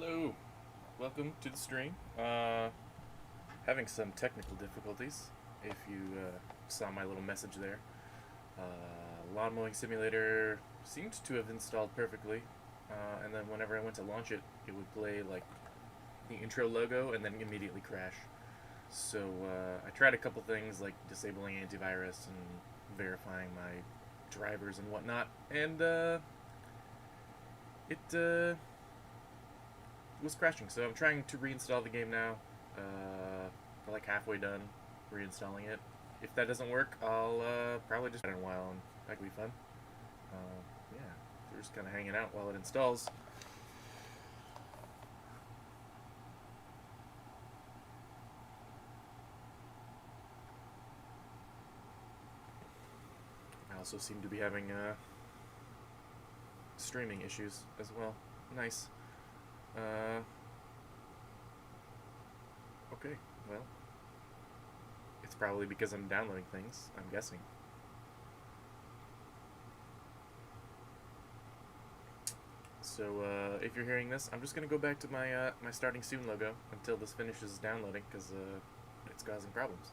Hello, welcome to the stream. Having some technical difficulties. If you saw my little message there, lawn mowing simulator seemed to have installed perfectly, and then whenever I went to launch it, it would play like the intro logo and then immediately crash. So I tried a couple things like disabling antivirus and verifying my drivers and whatnot, and it was crashing. So I'm trying to reinstall the game now. We're like halfway done reinstalling it. If that doesn't work, I'll probably just in a while, and that could be fun. Yeah, we're just kind of hanging out while it installs. I also seem to be having streaming issues as well. Nice. Okay, well, it's probably because I'm downloading things, I'm guessing. So if you're hearing this, I'm just gonna go back to my starting soon logo until this finishes downloading because it's causing problems.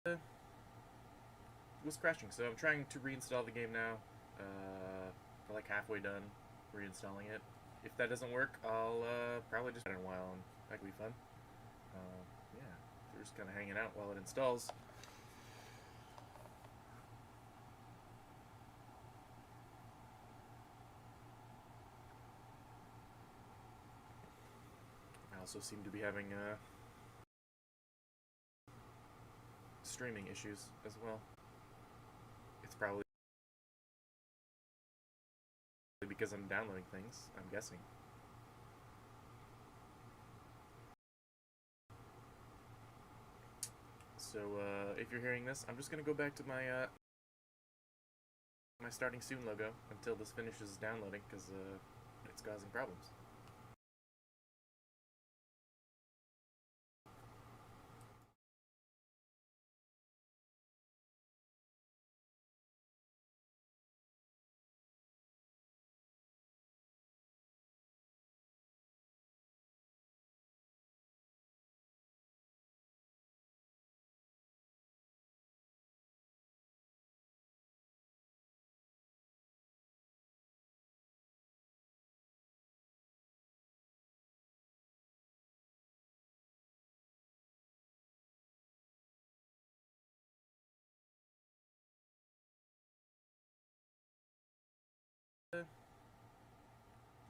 It was crashing, so I'm trying to reinstall the game now. We're like halfway done reinstalling it. If that doesn't work, I'll probably just in a while, and that could be fun. Yeah, we're just kind of hanging out while it installs. I also seem to be having streaming issues as well. It's probably because I'm downloading things, I'm guessing. So if you're hearing this, I'm just gonna go back to my starting soon logo until this finishes downloading because it's causing problems. It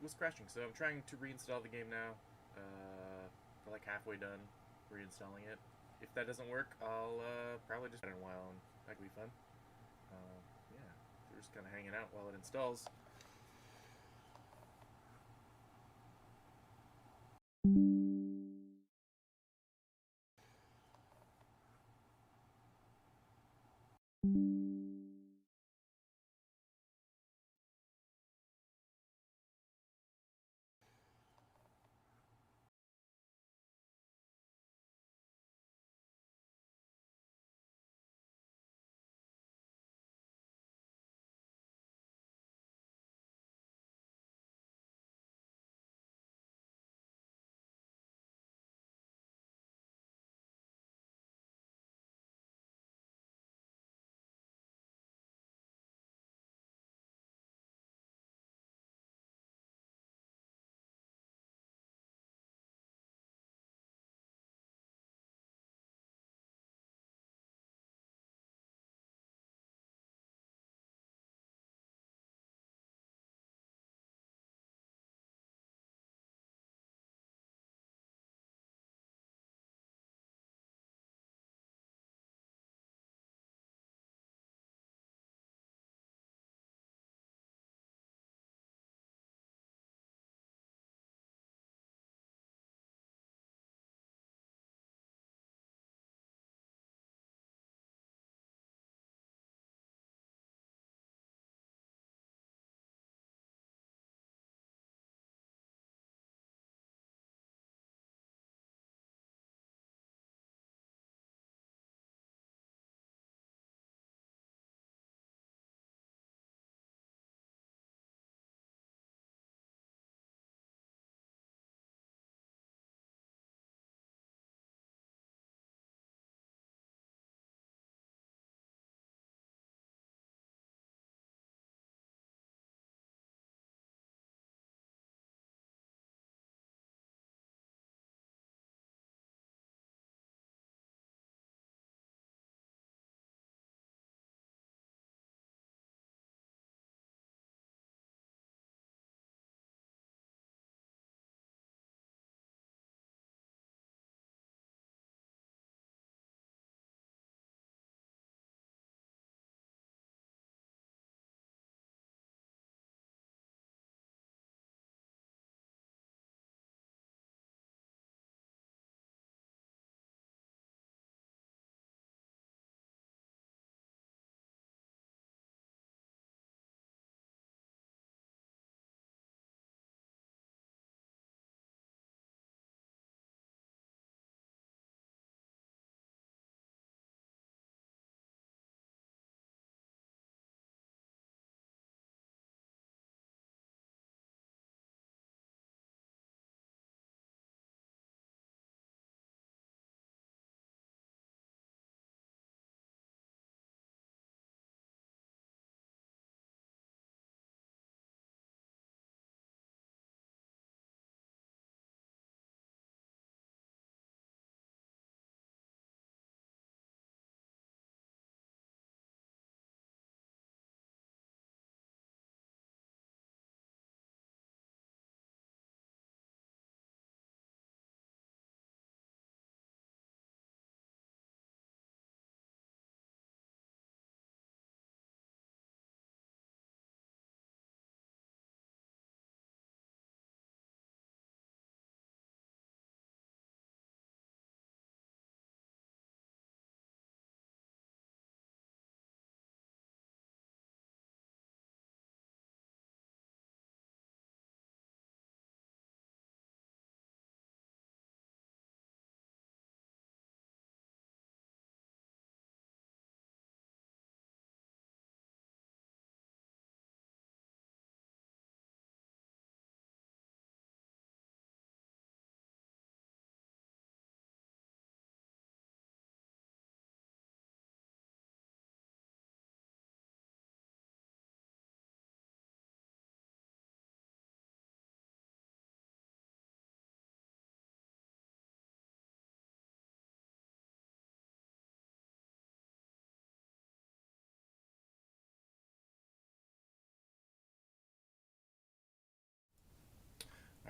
was crashing, so I'm trying to reinstall the game now. We're like halfway done reinstalling it. If that doesn't work, I'll probably just in a while, and that could be fun. Yeah, we're just kind of hanging out while it installs.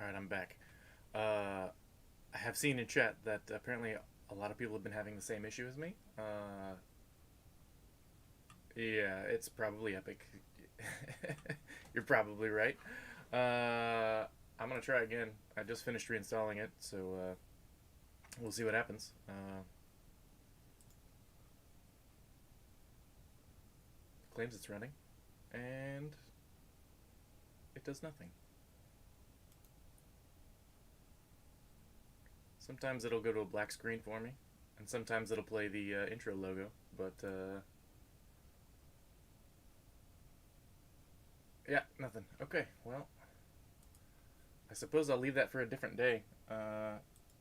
Alright, I'm back. I have seen in chat that apparently a lot of people have been having the same issue as me. Yeah, it's probably Epic. You're probably right. I'm gonna try again. I just finished reinstalling it, so we'll see what happens. Claims it's running, and it does nothing. Sometimes it'll go to a black screen for me, and sometimes it'll play the intro logo, but yeah, nothing. Okay, well, I suppose I'll leave that for a different day,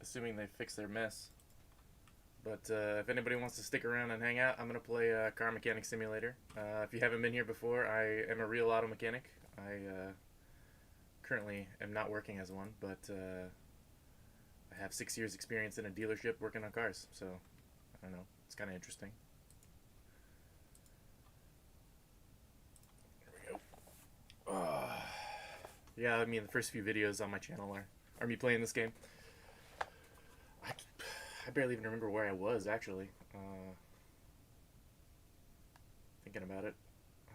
assuming they fix their mess. But if anybody wants to stick around and hang out, I'm going to play Car Mechanic Simulator. If you haven't been here before, I am a real auto mechanic. I currently am not working as one, but I have 6 years experience in a dealership working on cars, so I don't know, it's kind of interesting. There we go. Yeah, I mean, the first few videos on my channel are me playing this game. I barely even remember where I was, actually. Thinking about it, I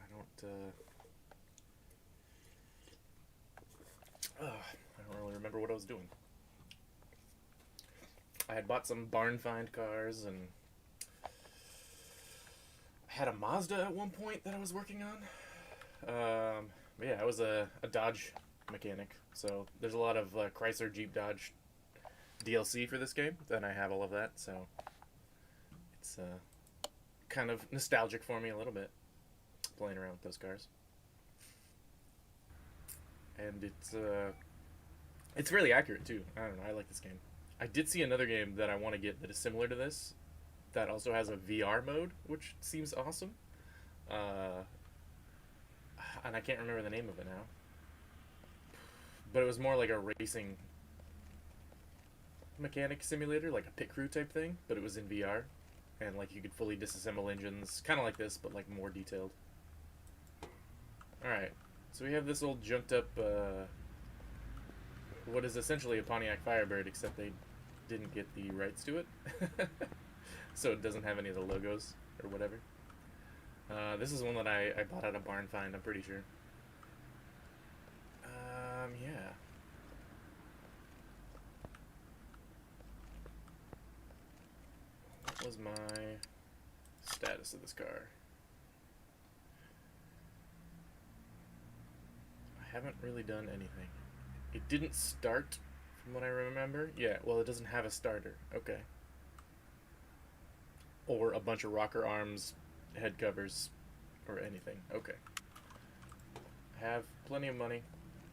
don't really remember what I was doing. I had bought some barn find cars, and I had a Mazda at one point that I was working on. Yeah, I was a Dodge mechanic, so there's a lot of Chrysler, Jeep, Dodge DLC for this game, and I have all of that, so it's kind of nostalgic for me a little bit, playing around with those cars. And it's really accurate too. I don't know, I like this game. I did see another game that I want to get that is similar to this, that also has a VR mode, which seems awesome. And I can't remember the name of it now. But it was more like a racing mechanic simulator, like a pit crew type thing, but it was in VR. And like you could fully disassemble engines, kind of like this, but like more detailed. Alright, so we have this old junked up, what is essentially a Pontiac Firebird, except they didn't get the rights to it. So it doesn't have any of the logos or whatever. This is one that I bought at a barn find, I'm pretty sure. Yeah. What was my status of this car? I haven't really done anything. It didn't start, from what I remember. Yeah, well, it doesn't have a starter. Okay. Or a bunch of rocker arms, head covers, or anything. Okay. I have plenty of money,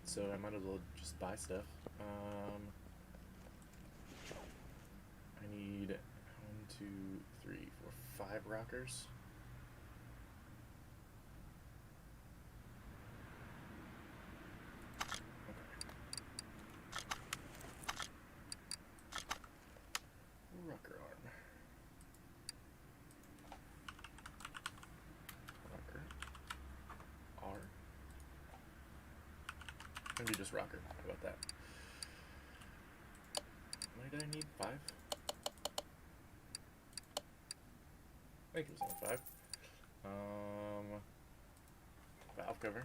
so I might as well just buy stuff. I need 1, 2, 3, 4, 5 rockers. Rocker arm. Rocker. R. Maybe just rocker. How about that? How many did I need? 5? I think it was only 5. Valve cover.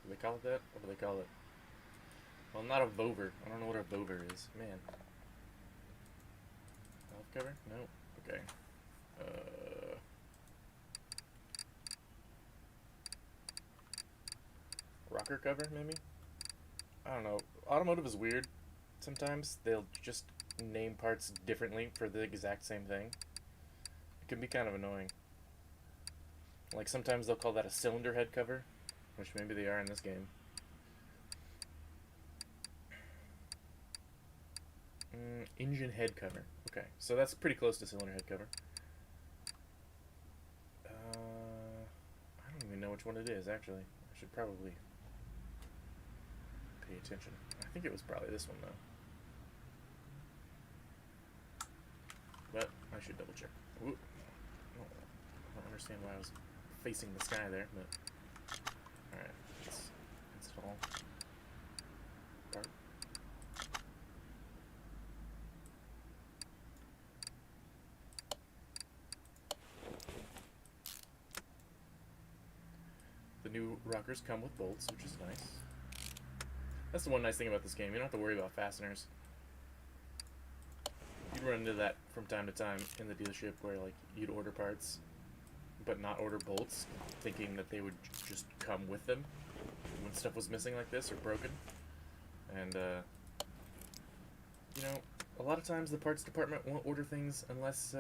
Do they call it that? What do they call it? Well, not a Vover. I don't know what a Vover is. Man. Valve cover? No. Okay. Rocker cover, maybe? I don't know. Automotive is weird. Sometimes they'll just name parts differently for the exact same thing. It can be kind of annoying. Like sometimes they'll call that a cylinder head cover, which maybe they are in this game. Engine head cover. Okay, so that's pretty close to cylinder head cover. I don't even know which one it is, actually. I should probably pay attention. I think it was probably this one, though. But I should double check. Ooh. I don't understand why I was facing the sky there, but... Alright, let's install. new rockers come with bolts, which is nice. That's the one nice thing about this game. You don't have to worry about fasteners. You'd run into that from time to time in the dealership where like you'd order parts but not order bolts, thinking that they would just come with them when stuff was missing like this or broken. And you know, a lot of times the parts department won't order things unless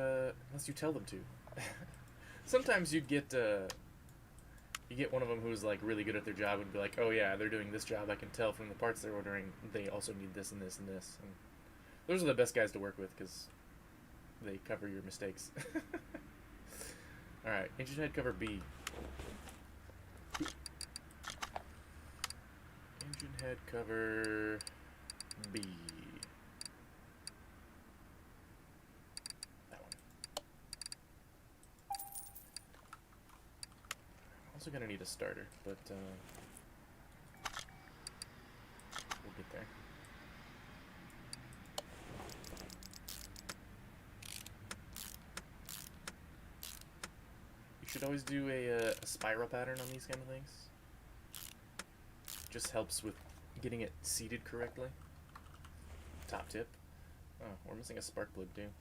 you tell them to. Sometimes you get one of them who's like really good at their job and be like, oh yeah, they're doing this job. I can tell from the parts they're ordering. They also need this and this and this. And those are the best guys to work with because they cover your mistakes. All right, engine head cover B. Engine head cover B. That one. I'm also gonna need a starter, but we'll get there. You should always do a spiral pattern on these kind of things. Just helps with getting it seated correctly. Top tip. Oh, we're missing a spark plug too.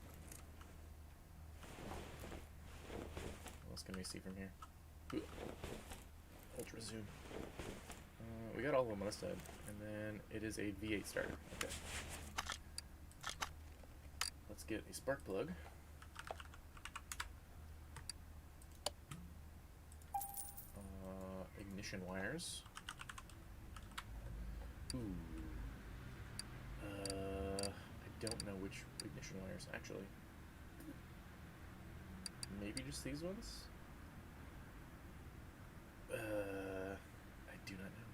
What else can we see from here? Ooh. Ultra zoom. We got all of them on this side. And then it is a V8 starter. Okay. Let's get a spark plug. Ignition wires. Ooh. I don't know which ignition wires, actually. Maybe just these ones? I do not know.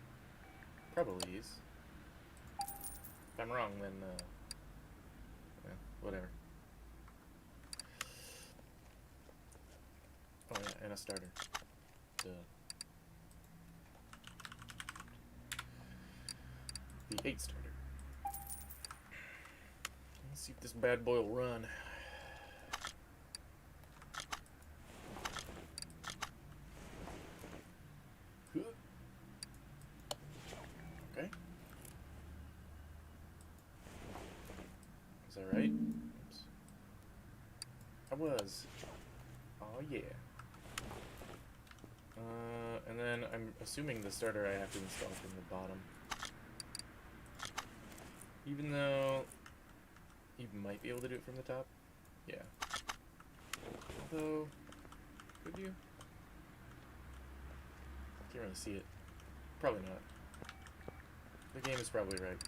Probably these. If I'm wrong, then, whatever. Oh yeah, and a starter. Duh. The 8 starter. Let's see if this bad boy will run. Okay. Is that right? Oops. I was. Oh yeah. And then I'm assuming the starter I have to install from the bottom. Even though you might be able to do it from the top. Yeah. Although, could you? Can't really see it. Probably not. The game is probably right.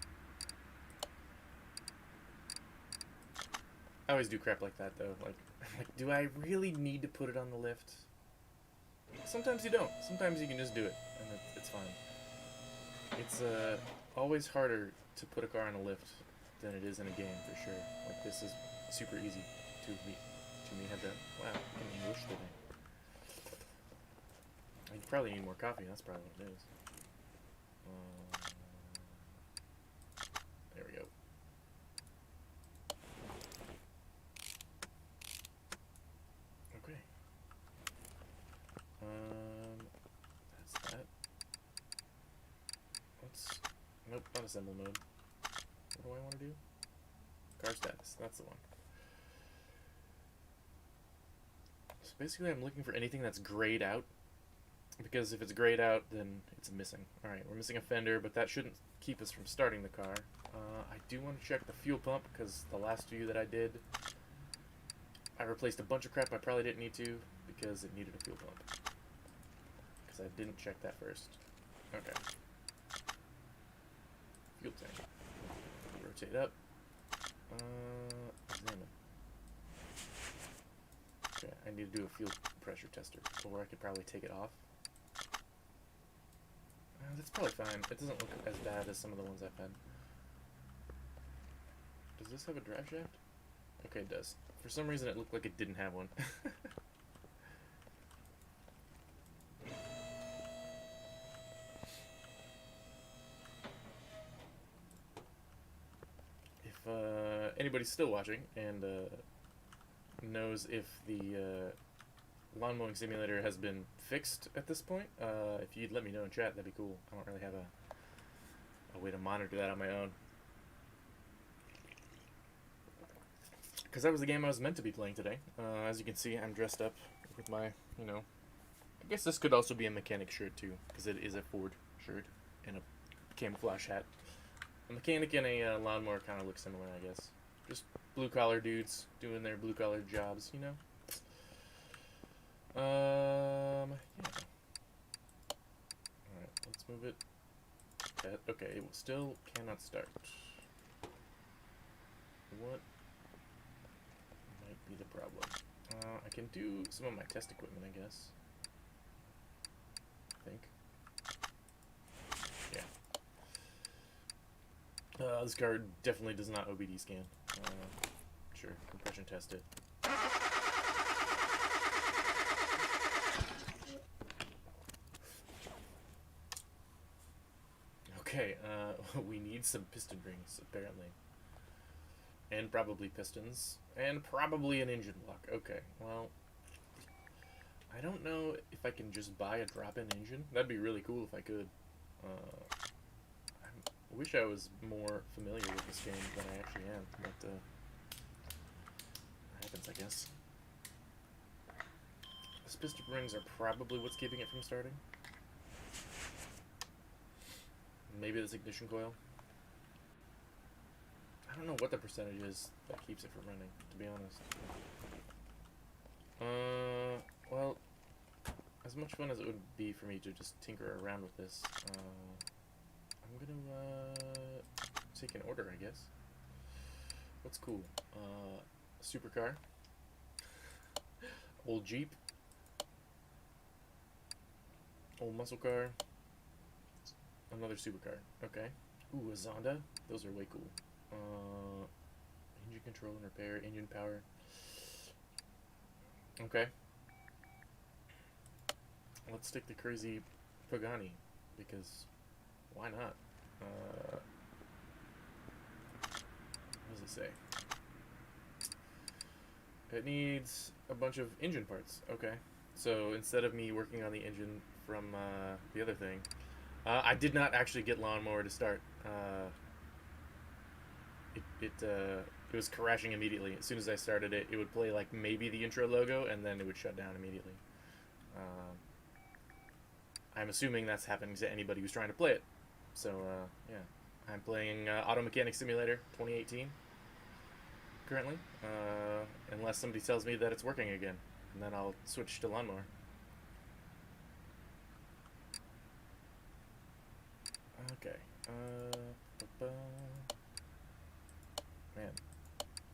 I always do crap like that though. Like, do I really need to put it on the lift? Sometimes you don't. Sometimes you can just do it, and it's fine. It's always harder to put a car on a lift than it is in a game, for sure. Like, this is super easy to me have done. Wow, I can English today. You probably need more coffee, that's probably what it is. There we go. Okay. That's that. Nope, not assemble mode. What do I want to do? Car status, that's the one. So basically I'm looking for anything that's grayed out, because if it's grayed out, then it's missing. Alright, we're missing a fender, but that shouldn't keep us from starting the car. I do want to check the fuel pump, because the last few that I did, I replaced a bunch of crap I probably didn't need to, because it needed a fuel pump. Because I didn't check that first. Okay. Fuel tank. Rotate up. Examine. Okay, I need to do a fuel pressure tester, or I could probably take it off. That's probably fine. It doesn't look as bad as some of the ones I've had. Does this have a drive shaft? Okay, it does. For some reason it looked like it didn't have one. If anybody's still watching and knows if the lawn mowing simulator has been fixed at this point. If you'd let me know in chat, that'd be cool. I don't really have a way to monitor that on my own. Because that was the game I was meant to be playing today. As you can see, I'm dressed up with my, I guess this could also be a Mechanic shirt too, because it is a Ford shirt and a camouflage hat. A Mechanic and a lawnmower kind of look similar, I guess. Just blue-collar dudes doing their blue-collar jobs, Yeah. Alright, let's move it. Okay, it still cannot start. What might be the problem? I can do some of my test equipment, I guess. I think. Yeah. This card definitely does not OBD scan. Sure, compression test it. Okay, we need some piston rings, apparently. And probably pistons. And probably an engine block. Okay, well, I don't know if I can just buy a drop-in engine. That'd be really cool if I could. I wish I was more familiar with this game than I actually am, but that happens, I guess. These piston rings are probably what's keeping it from starting. Maybe this ignition coil. I don't know what the percentage is that keeps it from running, to be honest. Well, as much fun as it would be for me to just tinker around with this, I'm gonna take an order, I guess. What's cool? Supercar. Old Jeep. Old muscle car. Another supercar. Okay. Ooh, a Zonda. Those are way cool. Engine control and repair. Engine power. Okay. Let's take the crazy Pagani, because why not? What does it say? It needs a bunch of engine parts. Okay. So instead of me working on the engine from the other thing, I did not actually get lawnmower to start. It was crashing immediately. As soon as I started it, it would play like maybe the intro logo, and then it would shut down immediately. I'm assuming that's happening to anybody who's trying to play it. So yeah, I'm playing Auto Mechanic Simulator 2018 currently, unless somebody tells me that it's working again, and then I'll switch to lawnmower. Okay. Man,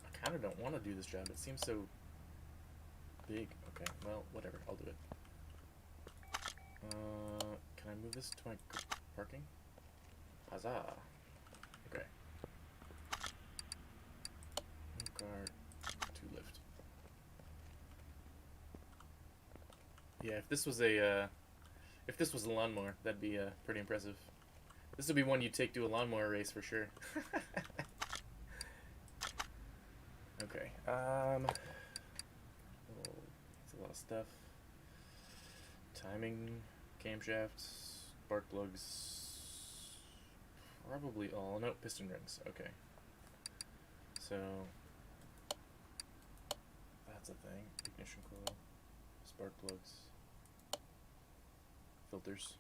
I kind of don't want to do this job. It seems so big. Okay, well, whatever. I'll do it. Can I move this to my parking? Huzzah. Okay. One car, two lift. Yeah, if this was a lawnmower, that'd be pretty impressive. This would be one you'd take to a lawnmower race for sure. Okay. Oh, that's a lot of stuff. Timing, camshafts, spark plugs. Probably all. No, piston rings. Okay. So that's a thing. Ignition coil, spark plugs, filters.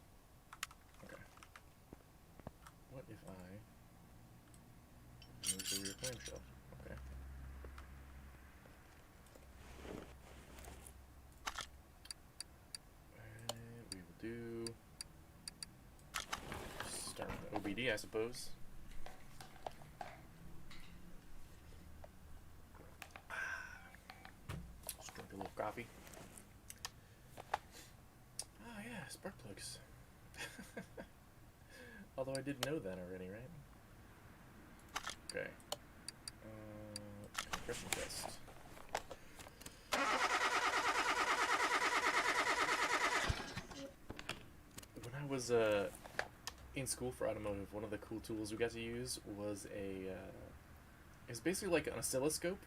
Okay. What if I move the rear clamshell? Okay. And we will do start with the OBD, I suppose. Just drink a little coffee. Oh yeah, spark plugs. Although I did know that already, right? Okay. Compression test. When I was in school for automotive, one of the cool tools we got to use was it's basically like an oscilloscope,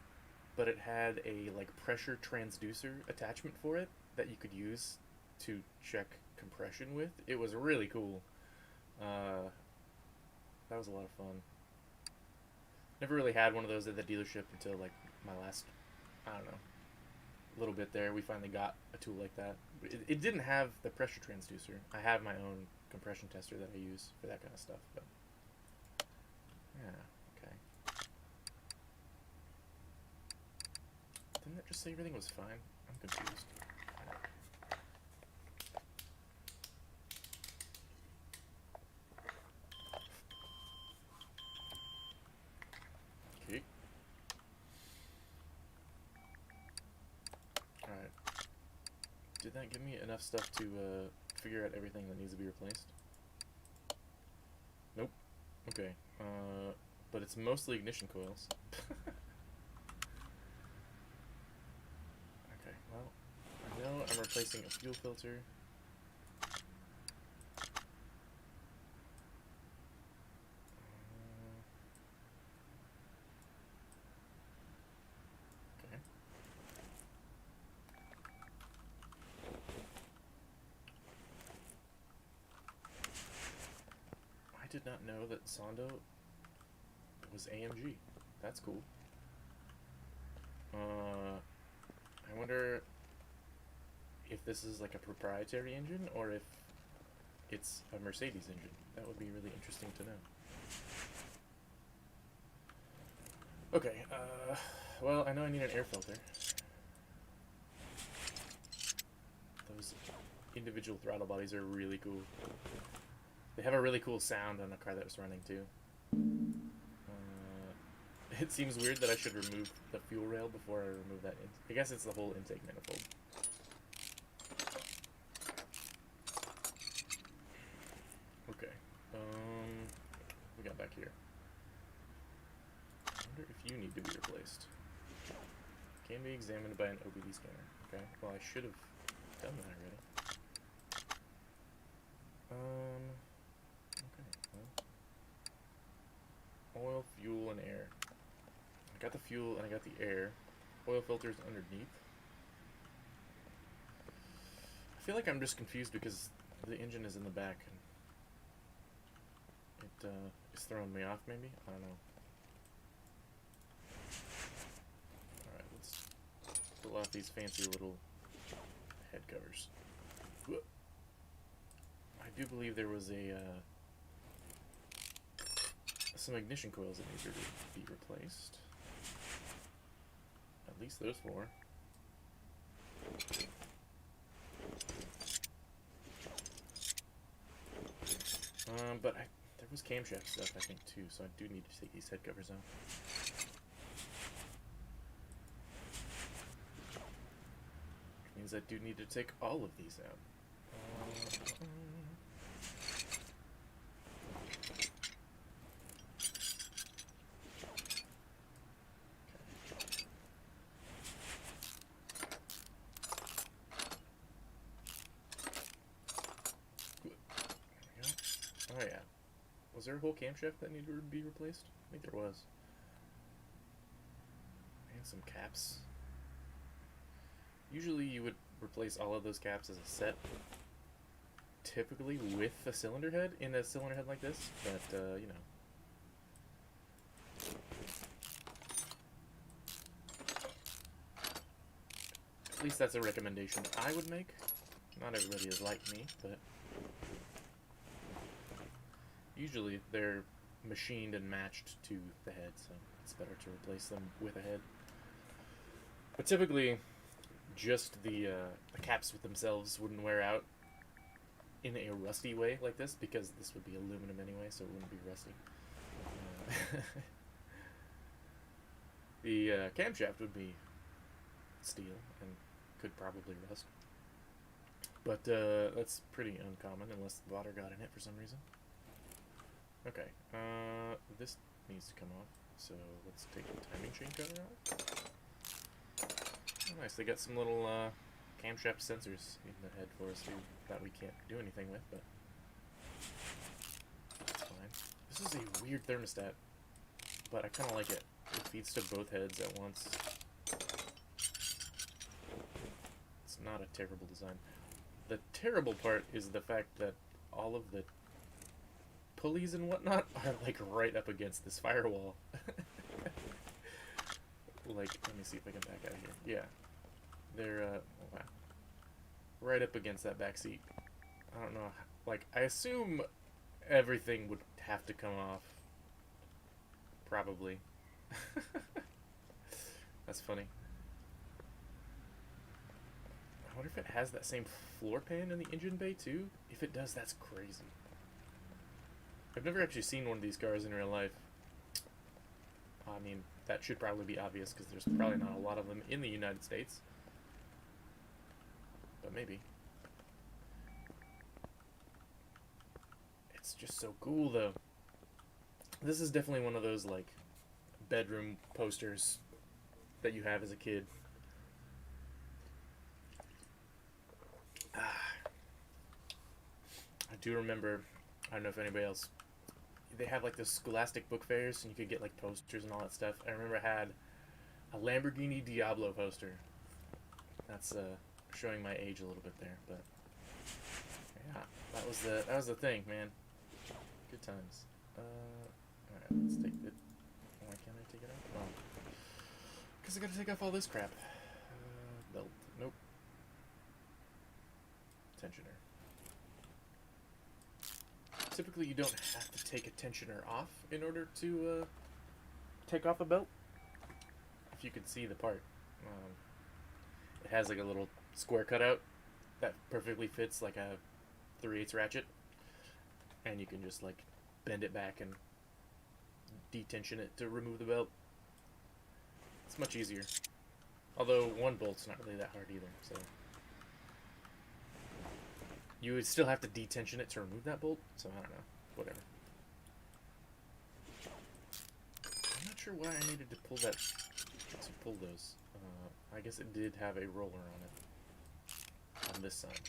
but it had a like pressure transducer attachment for it that you could use to check compression with. It was really cool. That was a lot of fun. Never really had one of those at the dealership until like my last, I don't know, little bit there. We finally got a tool like that. It didn't have the pressure transducer. I have my own compression tester that I use for that kind of stuff. But yeah, okay. Didn't that just say everything was fine? I'm confused. Okay. Alright. Did that give me enough stuff to figure out everything that needs to be replaced? Nope. Okay. But it's mostly ignition coils. Okay, well, I know I'm replacing a fuel filter. Okay. I did not know that Sondo was AMG. That's cool. I wonder if this is like a proprietary engine or if it's a Mercedes engine. That would be really interesting to know. Okay, well, I know I need an air filter. Those individual throttle bodies are really cool. They have a really cool sound on the car that was running too. It seems weird that I should remove the fuel rail before I remove that. I guess it's the whole intake manifold. Okay. We got back here. I wonder if you need to be replaced. Can be examined by an OBD scanner. Okay. Well, I should have done that already. Okay. Well. Oil, fuel, and air. I got the fuel and I got the air. Oil filter's underneath. I feel like I'm just confused because the engine is in the back and it is throwing me off maybe? I don't know. Alright, let's pull off these fancy little head covers. I do believe there was some ignition coils that needed to be replaced. At least those four. But there was camshaft stuff, I think, too, so I do need to take these head covers off. Which means I do need to take all of these out. Oh yeah. Was there a whole camshaft that needed to be replaced? I think there was. And some caps. Usually you would replace all of those caps as a set. Typically with a cylinder head, in a cylinder head like this, but you know. At least that's a recommendation I would make. Not everybody is like me, but usually they're machined and matched to the head, so it's better to replace them with a head. But typically, just the caps with themselves wouldn't wear out in a rusty way like this, because this would be aluminum anyway, so it wouldn't be rusty. The camshaft would be steel and could probably rust. But that's pretty uncommon unless the water got in it for some reason. Okay, this needs to come off, so let's take the timing chain cover out. Oh, nice, they got some little camshaft sensors in the head for us too, that we can't do anything with, but that's fine. This is a weird thermostat, but I kind of like it. It feeds to both heads at once. It's not a terrible design. The terrible part is the fact that all of the pulleys and whatnot are like right up against this firewall. Like, let me see if I can back out of here. Yeah, they're wow, right up against that back seat. I don't know. Like, I assume everything would have to come off. Probably. That's funny. I wonder if it has that same floor pan in the engine bay too. If it does, that's crazy. I've never actually seen one of these cars in real life. I mean, that should probably be obvious because there's probably not a lot of them in the United States. But maybe. It's just so cool though. This is definitely one of those like bedroom posters that you have as a kid. I do remember, I don't know if anybody else, they have like those Scholastic book fairs and you could get like posters and all that stuff. I remember I had a Lamborghini Diablo poster. That's showing my age a little bit there, but yeah, that was the thing, man. Good times. Alright, let's take it. Why can't I take it out? Oh. Because I gotta take off all this crap. Belt. Nope. Tensioner. Typically you don't have to take a tensioner off in order to take off a belt. If you could see the part. It has like a little square cutout that perfectly fits like a 3/8 ratchet. And you can just like bend it back and detension it to remove the belt. It's much easier. Although one bolt's not really that hard either, so. You would still have to detension it to remove that bolt, so I don't know. Whatever. I'm not sure why I needed to pull that, to pull those. I guess it did have a roller on it. On this side.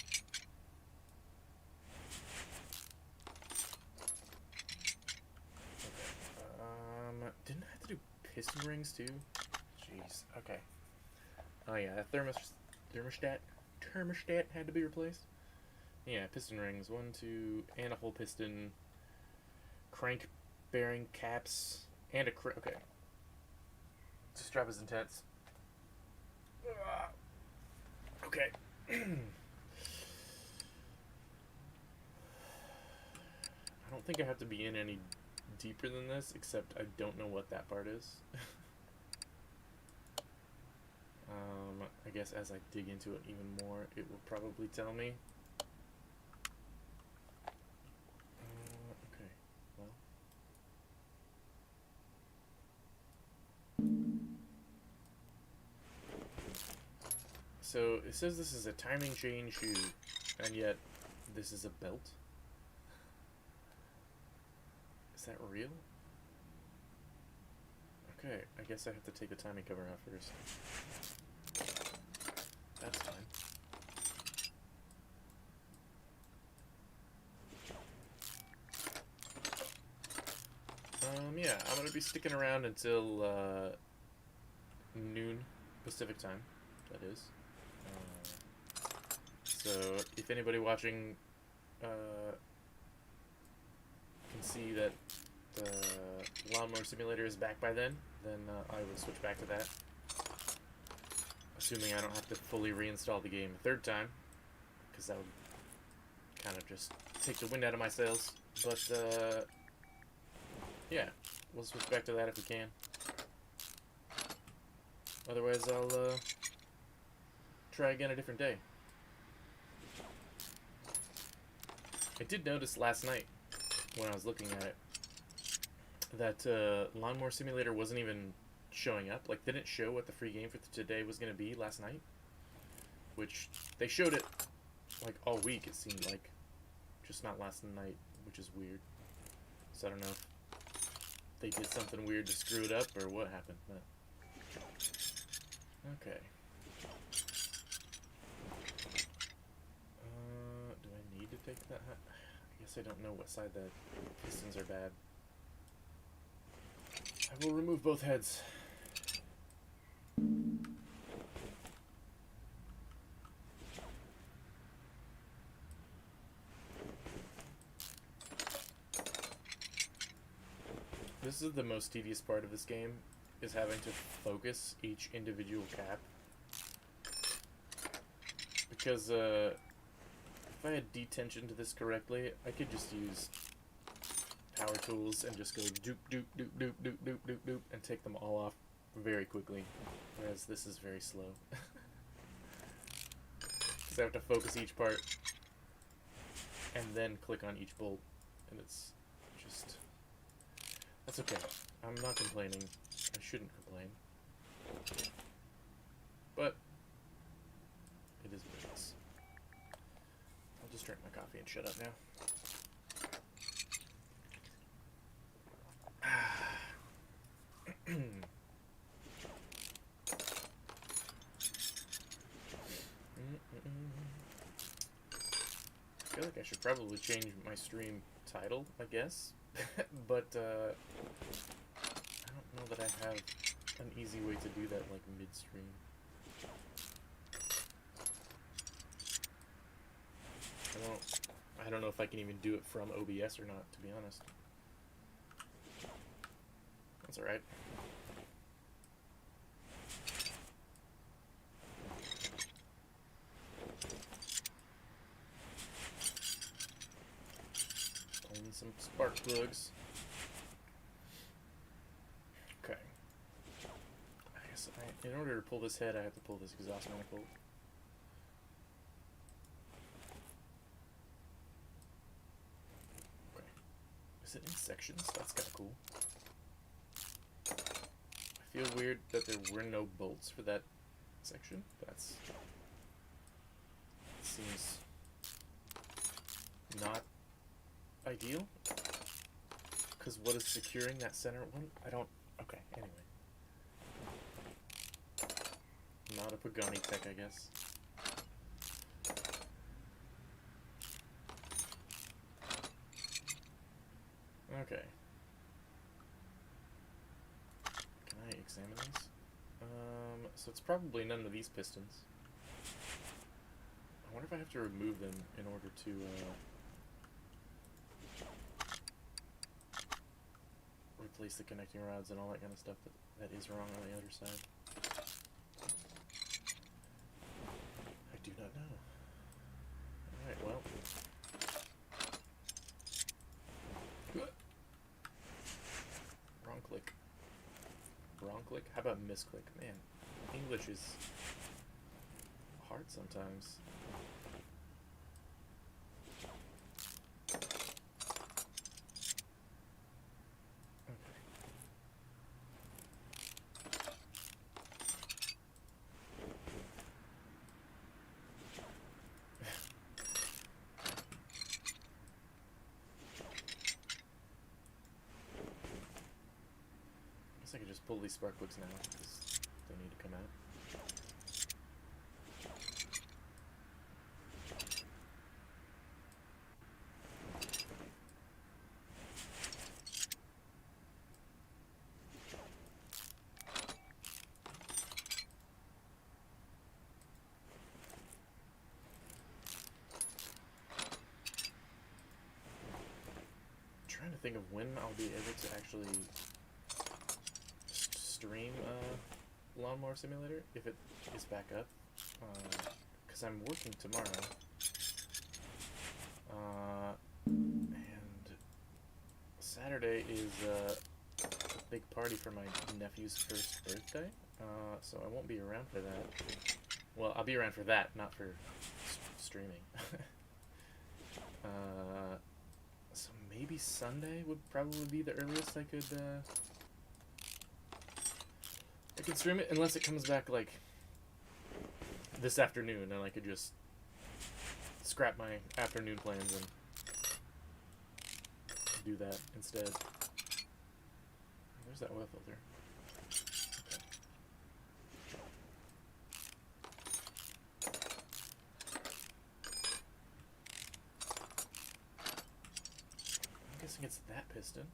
Okay. Didn't I have to do piston rings too? Jeez. Okay. Oh yeah, that thermostat had to be replaced. Yeah, piston rings. 1, 2, and a whole piston. Crank bearing caps. And a okay. This job is intense. Okay. I don't think I have to be in any deeper than this, except I don't know what that part is. I guess as I dig into it even more, it will probably tell me. Okay, well. So it says this is a timing chain shoe, and yet this is a belt. Is that real? Okay, I guess I have to take the timing cover out first. That's fine. Yeah, I'm gonna be sticking around until noon Pacific time, that is. So if anybody watching can see that the Lawnmower Simulator is back by then I will switch back to that. Assuming I don't have to fully reinstall the game a third time, because that would kind of just take the wind out of my sails. But yeah, we'll switch back to that if we can. Otherwise, I'll try again a different day. I did notice last night, when I was looking at it, that Lawnmower Simulator wasn't even showing up. Like, they didn't show what the free game for today was going to be last night. Which, they showed it, like, all week, it seemed like. Just not last night, which is weird. So I don't know if they did something weird to screw it up, or what happened, but... Okay. Do I need to take that? I guess I don't know what side the pistons are bad. I will remove both heads. This is the most tedious part of this game, is having to focus each individual cap. Because, if I had detensioned this correctly, I could just use power tools and just go doop, doop, doop, doop, doop, doop, doop, doop, and take them all off very quickly. Whereas this is very slow. Because I have to focus each part and then click on each bolt. And it's just... That's okay. I'm not complaining. I shouldn't complain. But it is what it is. I'll just drink my coffee and shut up now. I feel like I should probably change my stream title, I guess. But I don't know that I have an easy way to do that, like mid-stream. I don't know if I can even do it from OBS or not, to be honest. That's alright. Pulling some spark plugs. Okay. I guess in order to pull this head, I have to pull this exhaust manifold. Okay. Is it in sections? That's kind of cool. I feel weird that there were no bolts for that section. That seems not ideal. Because what is securing that center one? I don't... Okay, anyway. Not a Pagani tech, I guess. Okay. Can I examine these? So it's probably none of these pistons. I wonder if I have to remove them in order to, replace the connecting rods and all that kind of stuff that is wrong on the other side. I do not know. Alright, well. Wrong click. Wrong click? How about misclick? Man, English is hard sometimes. I can just pull these spark plugs now because they need to come out. I'm trying to think of when I'll be able to actually stream Lawnmower Simulator if it is back up, because I'm working tomorrow, and Saturday is a big party for my nephew's first birthday, so I won't be around for that. Well, I'll be around for that, not for streaming. So maybe Sunday would probably be the earliest I could stream it, unless it comes back, like, this afternoon, and I could just scrap my afternoon plans and do that instead. Where's that oil filter? Okay. I'm guessing it's that piston.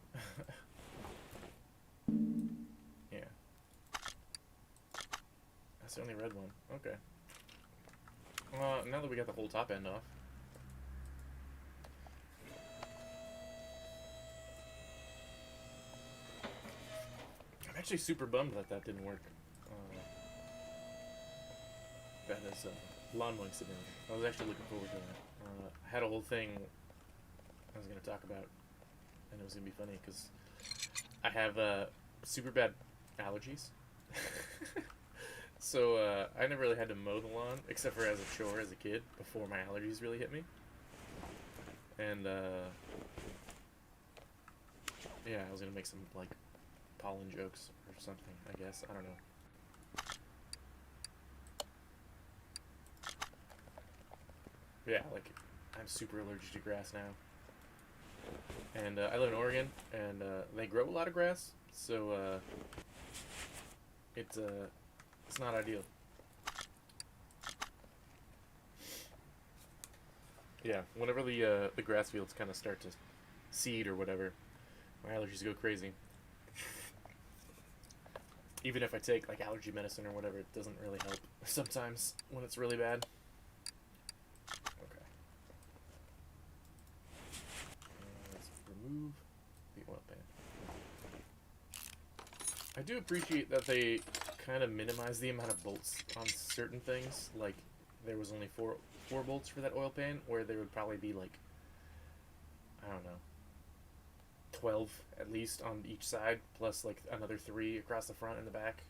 Yeah. That's the only red one. Okay. Now that we got the whole top end off. actually super bummed that that didn't work. That is lawn mowing simulator. I was actually looking forward to that. I had a whole thing I was going to talk about, and it was going to be funny because I have super bad allergies. So I never really had to mow the lawn, except for as a chore as a kid, before my allergies really hit me. And yeah, I was going to make some, like, pollen jokes or something, I guess. I don't know. Yeah, like, I'm super allergic to grass now. And I live in Oregon, and they grow a lot of grass, so it's not ideal. Yeah, whenever the grass fields kind of start to seed or whatever, my allergies go crazy. Even if I take like allergy medicine or whatever, it doesn't really help sometimes when it's really bad. Okay. Let's remove the oil pan. I do appreciate that they kind of minimize the amount of bolts on certain things. Like, there was only four bolts for that oil pan, where there would probably be like, I don't know, 12 at least on each side, plus like another 3 across the front and the back.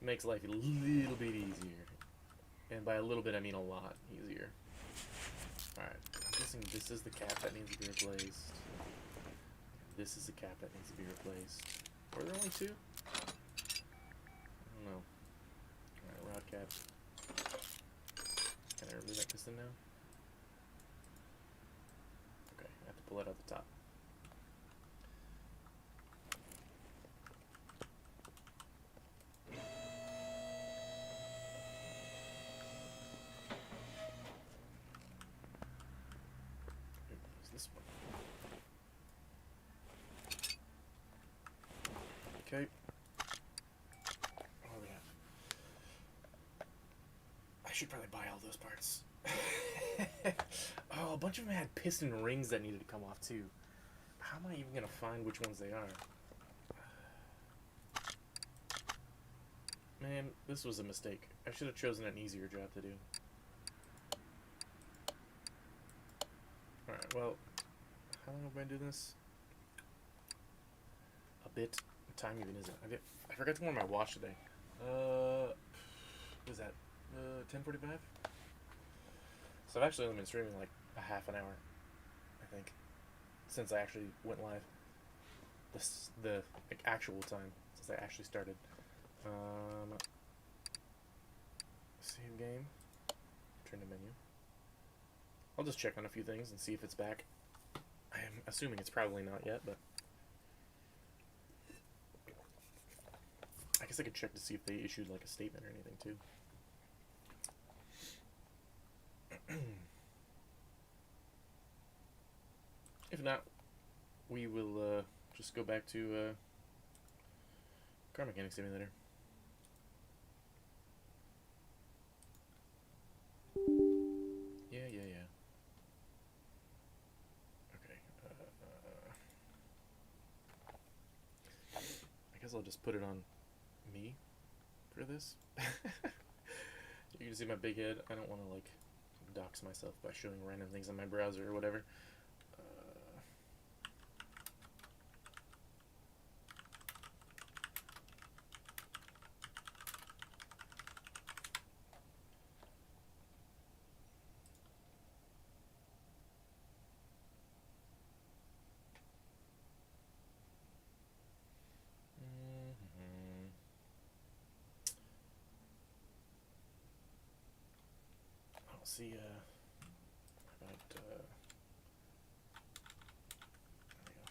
Makes life a little bit easier. And by a little bit, I mean a lot easier. Alright, I'm guessing this is the cap that needs to be replaced. This is the cap that needs to be replaced. Were there only 2? I don't know. Alright, rod cap. Can I remove that piston now? Okay, I have to pull it out the top. Where's this one? Okay. What do we have? I should probably buy all those parts. Oh, a bunch of them had piston rings that needed to come off too. How am I even gonna find which ones they are? Man, this was a mistake. I should have chosen an easier job to do. Alright, well, how long have I been doing this? A bit. What time even is it? I forgot to wear my watch today. What was that? 10:45? So I've actually only been streaming like a half an hour, I think, since I actually went live. The like, actual time since I actually started. Save game. Turn to menu. I'll just check on a few things and see if it's back. I am assuming it's probably not yet, but I guess I could check to see if they issued like a statement or anything too. If not, we will just go back to Car Mechanic Simulator. Yeah. Okay. I guess I'll just put it on me for this. You can see my big head. I don't want to like dox myself by showing random things on my browser or whatever. I'll see. About there we go.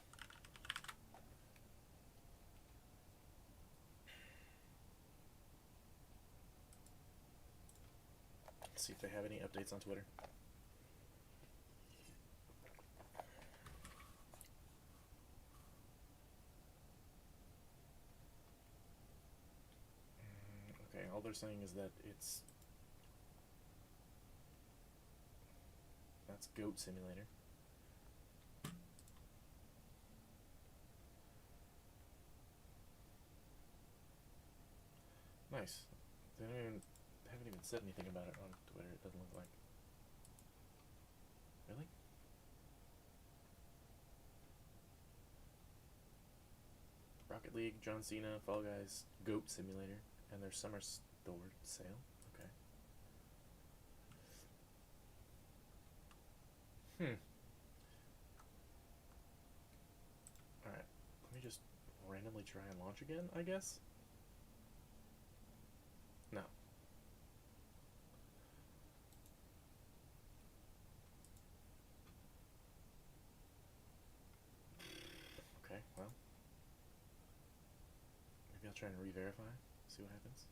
Let's see if they have any updates on Twitter. Okay, all they're saying is that that's Goat Simulator. Nice. They haven't even said anything about it on Twitter, it doesn't look like. Really? Rocket League, John Cena, Fall Guys, Goat Simulator, and their summer store sale. Okay. Alright. Let me just randomly try and launch again, I guess? No. Okay, well. Maybe I'll try and re-verify, see what happens.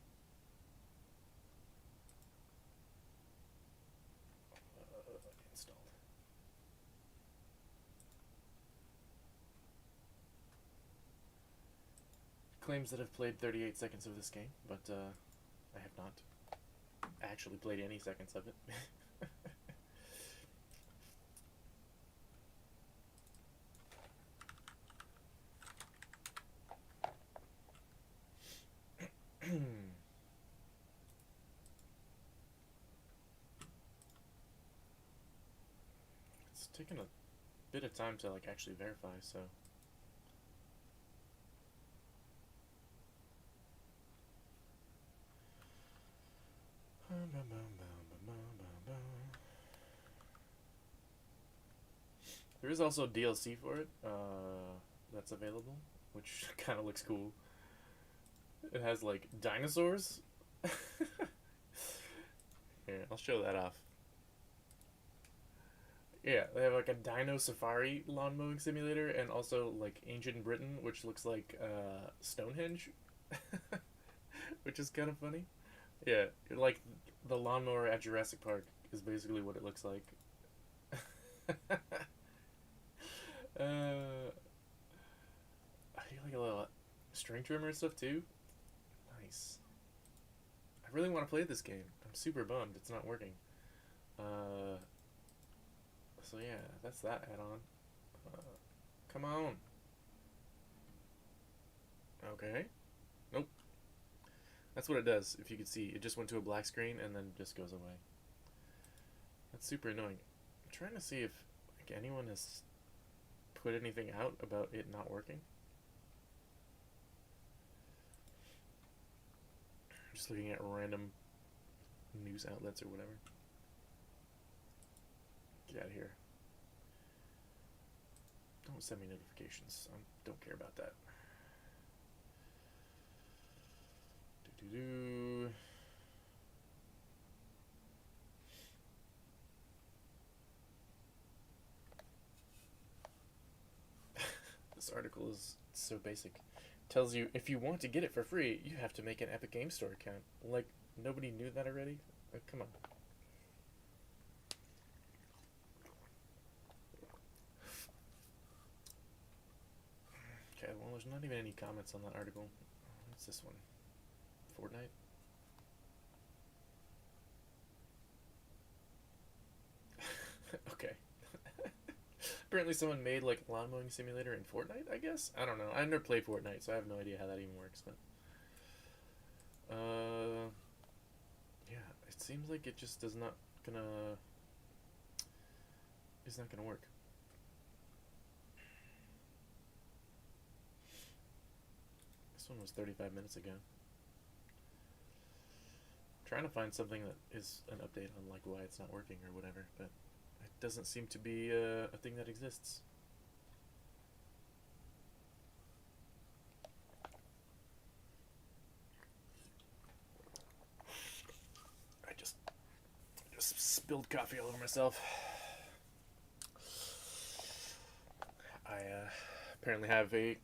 Installed. Claims that I've played 38 seconds of this game, but I have not actually played any seconds of it. It's taken a bit of time to like actually verify, so there is also DLC for it that's available, which kind of looks cool. It has like dinosaurs. Here, I'll show that off. Yeah, they have like a Dino Safari lawn mowing simulator, and also like Ancient Britain, which looks like Stonehenge, which is kind of funny. Yeah, like the lawnmower at Jurassic Park is basically what it looks like. I feel like a little string trimmer and stuff too. Nice. I really want to play this game. I'm super bummed it's not working. So yeah, that's that add-on. Come on. Okay. Nope. That's what it does. If you could see, it just went to a black screen and then just goes away. That's super annoying. I'm trying to see if like anyone has put anything out about it not working. I'm just looking at random news outlets or whatever. Get out of here. Don't send me notifications. I don't care about that. Do-do-do. This article is so basic. Tells you if you want to get it for free, you have to make an Epic Game Store account. Like, nobody knew that already? Like, come on. Okay, well, there's not even any comments on that article. What's this one? Fortnite? Okay. Apparently someone made, like, lawn mowing simulator in Fortnite, I guess? I don't know. I never played Fortnite, so I have no idea how that even works, but... yeah, it seems like it just is not gonna work. This one was 35 minutes ago. I'm trying to find something that is an update on like why it's not working or whatever, but it doesn't seem to be a thing that exists. I just spilled coffee all over myself. I apparently have a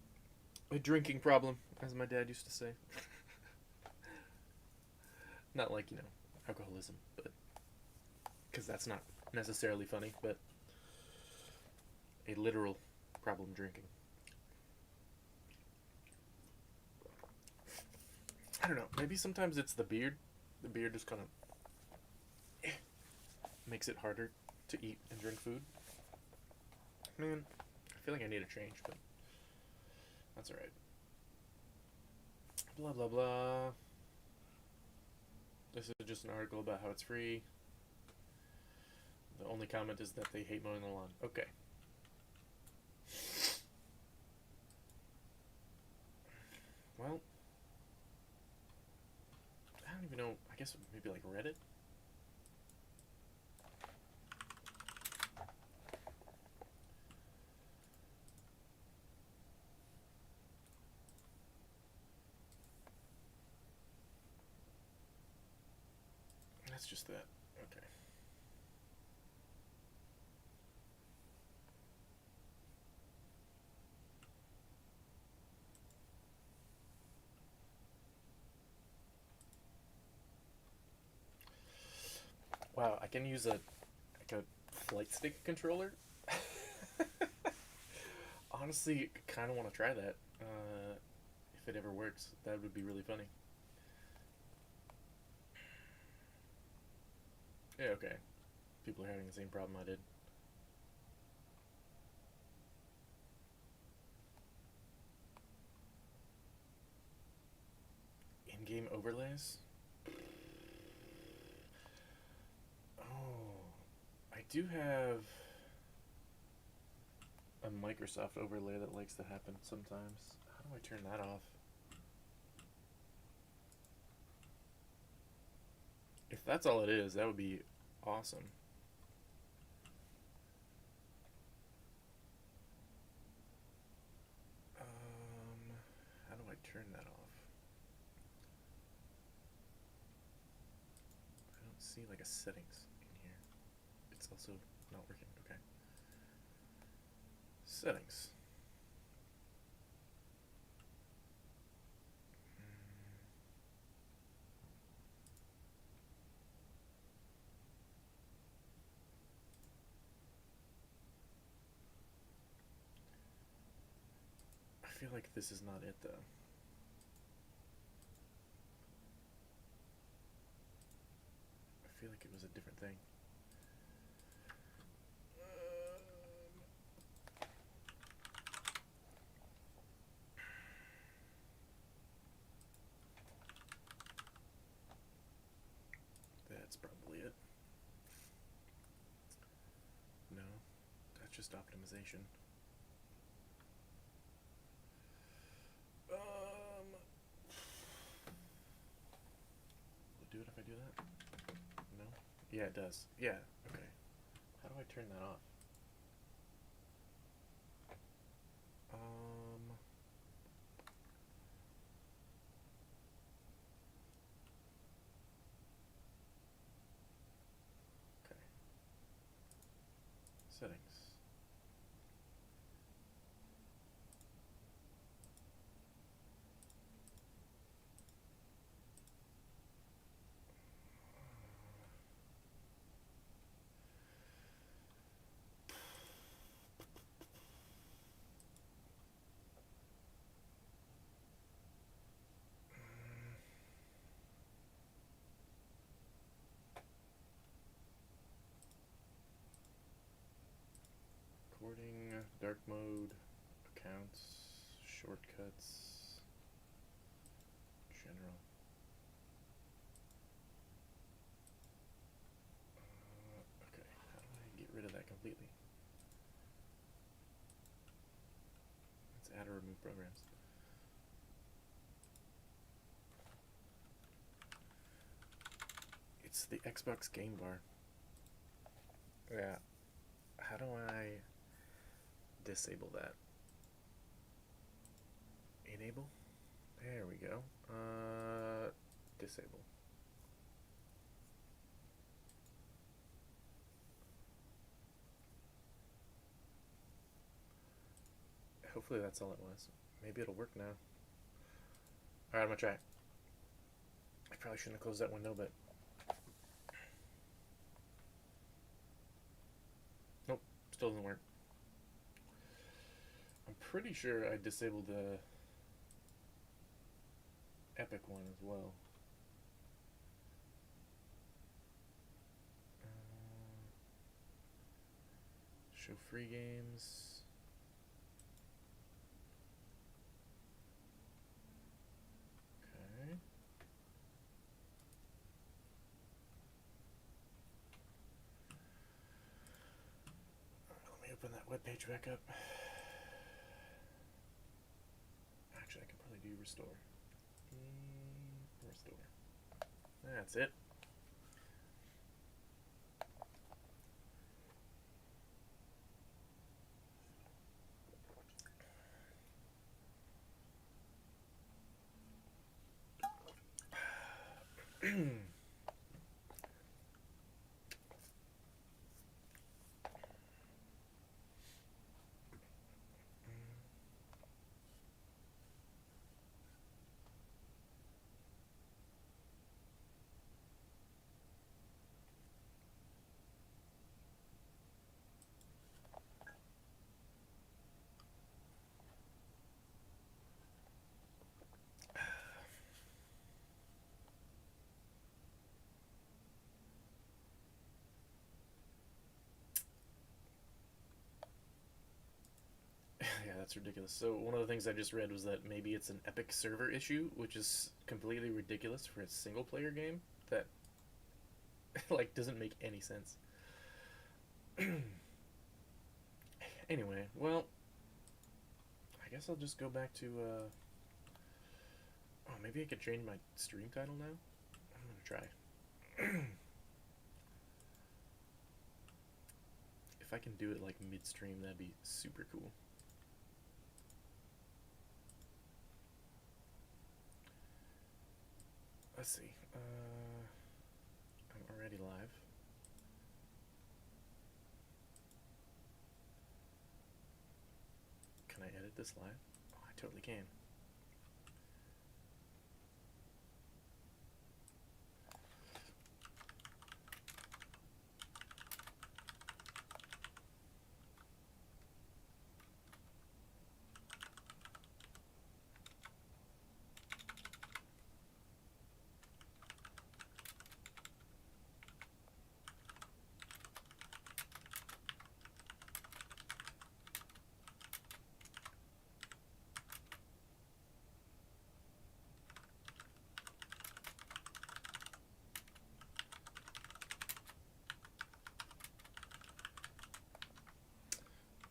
drinking problem, as my dad used to say. Not like, you know, alcoholism, but because that's not necessarily funny, but a literal problem drinking. I don't know, maybe sometimes it's the beard. The beard just kind of makes it harder to eat and drink food. Man, I feel like I need a change, but that's alright. Blah, blah, blah. This is just an article about how it's free. The only comment is that they hate mowing the lawn. Okay. Well, I don't even know. I guess maybe like Reddit? That's just that. Okay. Wow, I can use a flight stick controller. Honestly, kind of want to try that. If it ever works, that would be really funny. Yeah, okay. People are having the same problem I did. In-game overlays? Oh, I do have a Microsoft overlay that likes to happen sometimes. How do I turn that off? If that's all it is, that would be awesome. How do I turn that off? I don't see like a settings in here. It's also not working. Okay. Settings. I feel like this is not it though. I feel like it was a different thing. That's probably it. No, that's just optimization. Will it do it if I do that? No? Yeah, it does. Yeah, okay. How do I turn that off? Um, okay. Settings. Recording, dark mode, accounts, shortcuts, general. Okay, how do I get rid of that completely? Let's add or remove programs. It's the Xbox game bar. Yeah. How do I disable that? Enable? There we go. Disable. Hopefully that's all it was. Maybe it'll work now. Alright, I'm gonna try. I probably shouldn't have closed that window, but nope, still doesn't work. I'm pretty sure I disabled the Epic one as well. Show free games. Okay. webpage back up. Actually, I can probably do restore. Restore. That's it. Yeah, that's ridiculous. So one of the things I just read was that maybe it's an Epic server issue, which is completely ridiculous for a single player game that like doesn't make any sense. Anyway, well, I guess I'll just go back to oh, maybe I could change my stream title now. I'm gonna try. If I can do it like midstream, that'd be super cool. Let's see. I'm already live. Can I edit this live? Oh, I totally can.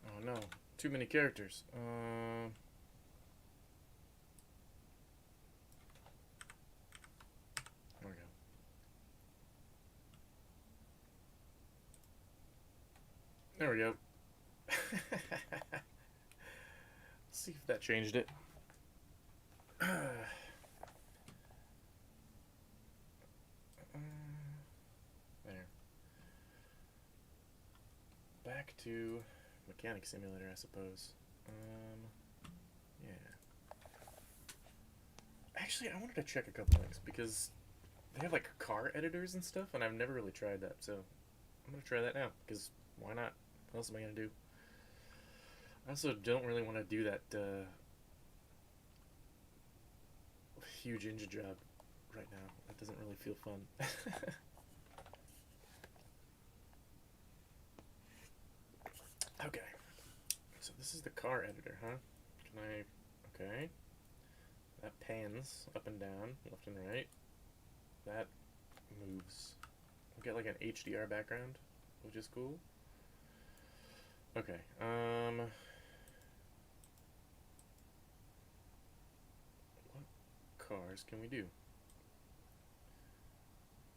Oh no, too many characters. There we go. There we go. See if that changed it. There. Back to Mechanic Simulator, I suppose. Yeah. Actually, I wanted to check a couple things because they have like car editors and stuff, and I've never really tried that. So I'm gonna try that now because why not? What else am I gonna do? I also don't really want to do that huge engine job right now. That doesn't really feel fun. Okay. So this is the car editor, huh? Can I... Okay. That pans up and down, left and right. That moves. We'll get like an HDR background, which is cool. Okay. What cars can we do?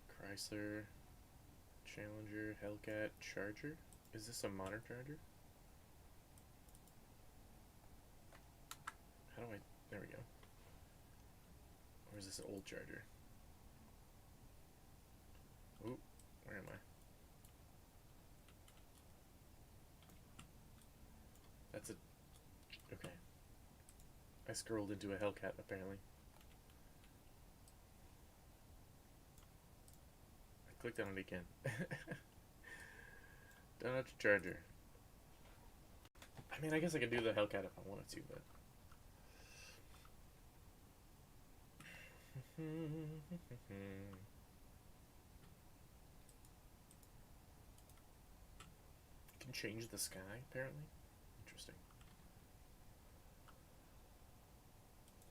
Chrysler, Challenger, Hellcat, Charger. Is this a modern Charger? How do I... There we go. Or is this an old Charger? Ooh, where am I? That's a... Okay. I scrolled into a Hellcat, apparently. I clicked on it again. Dodge Charger. I mean, I guess I could do the Hellcat if I wanted to, but... Can change the sky, apparently. Interesting.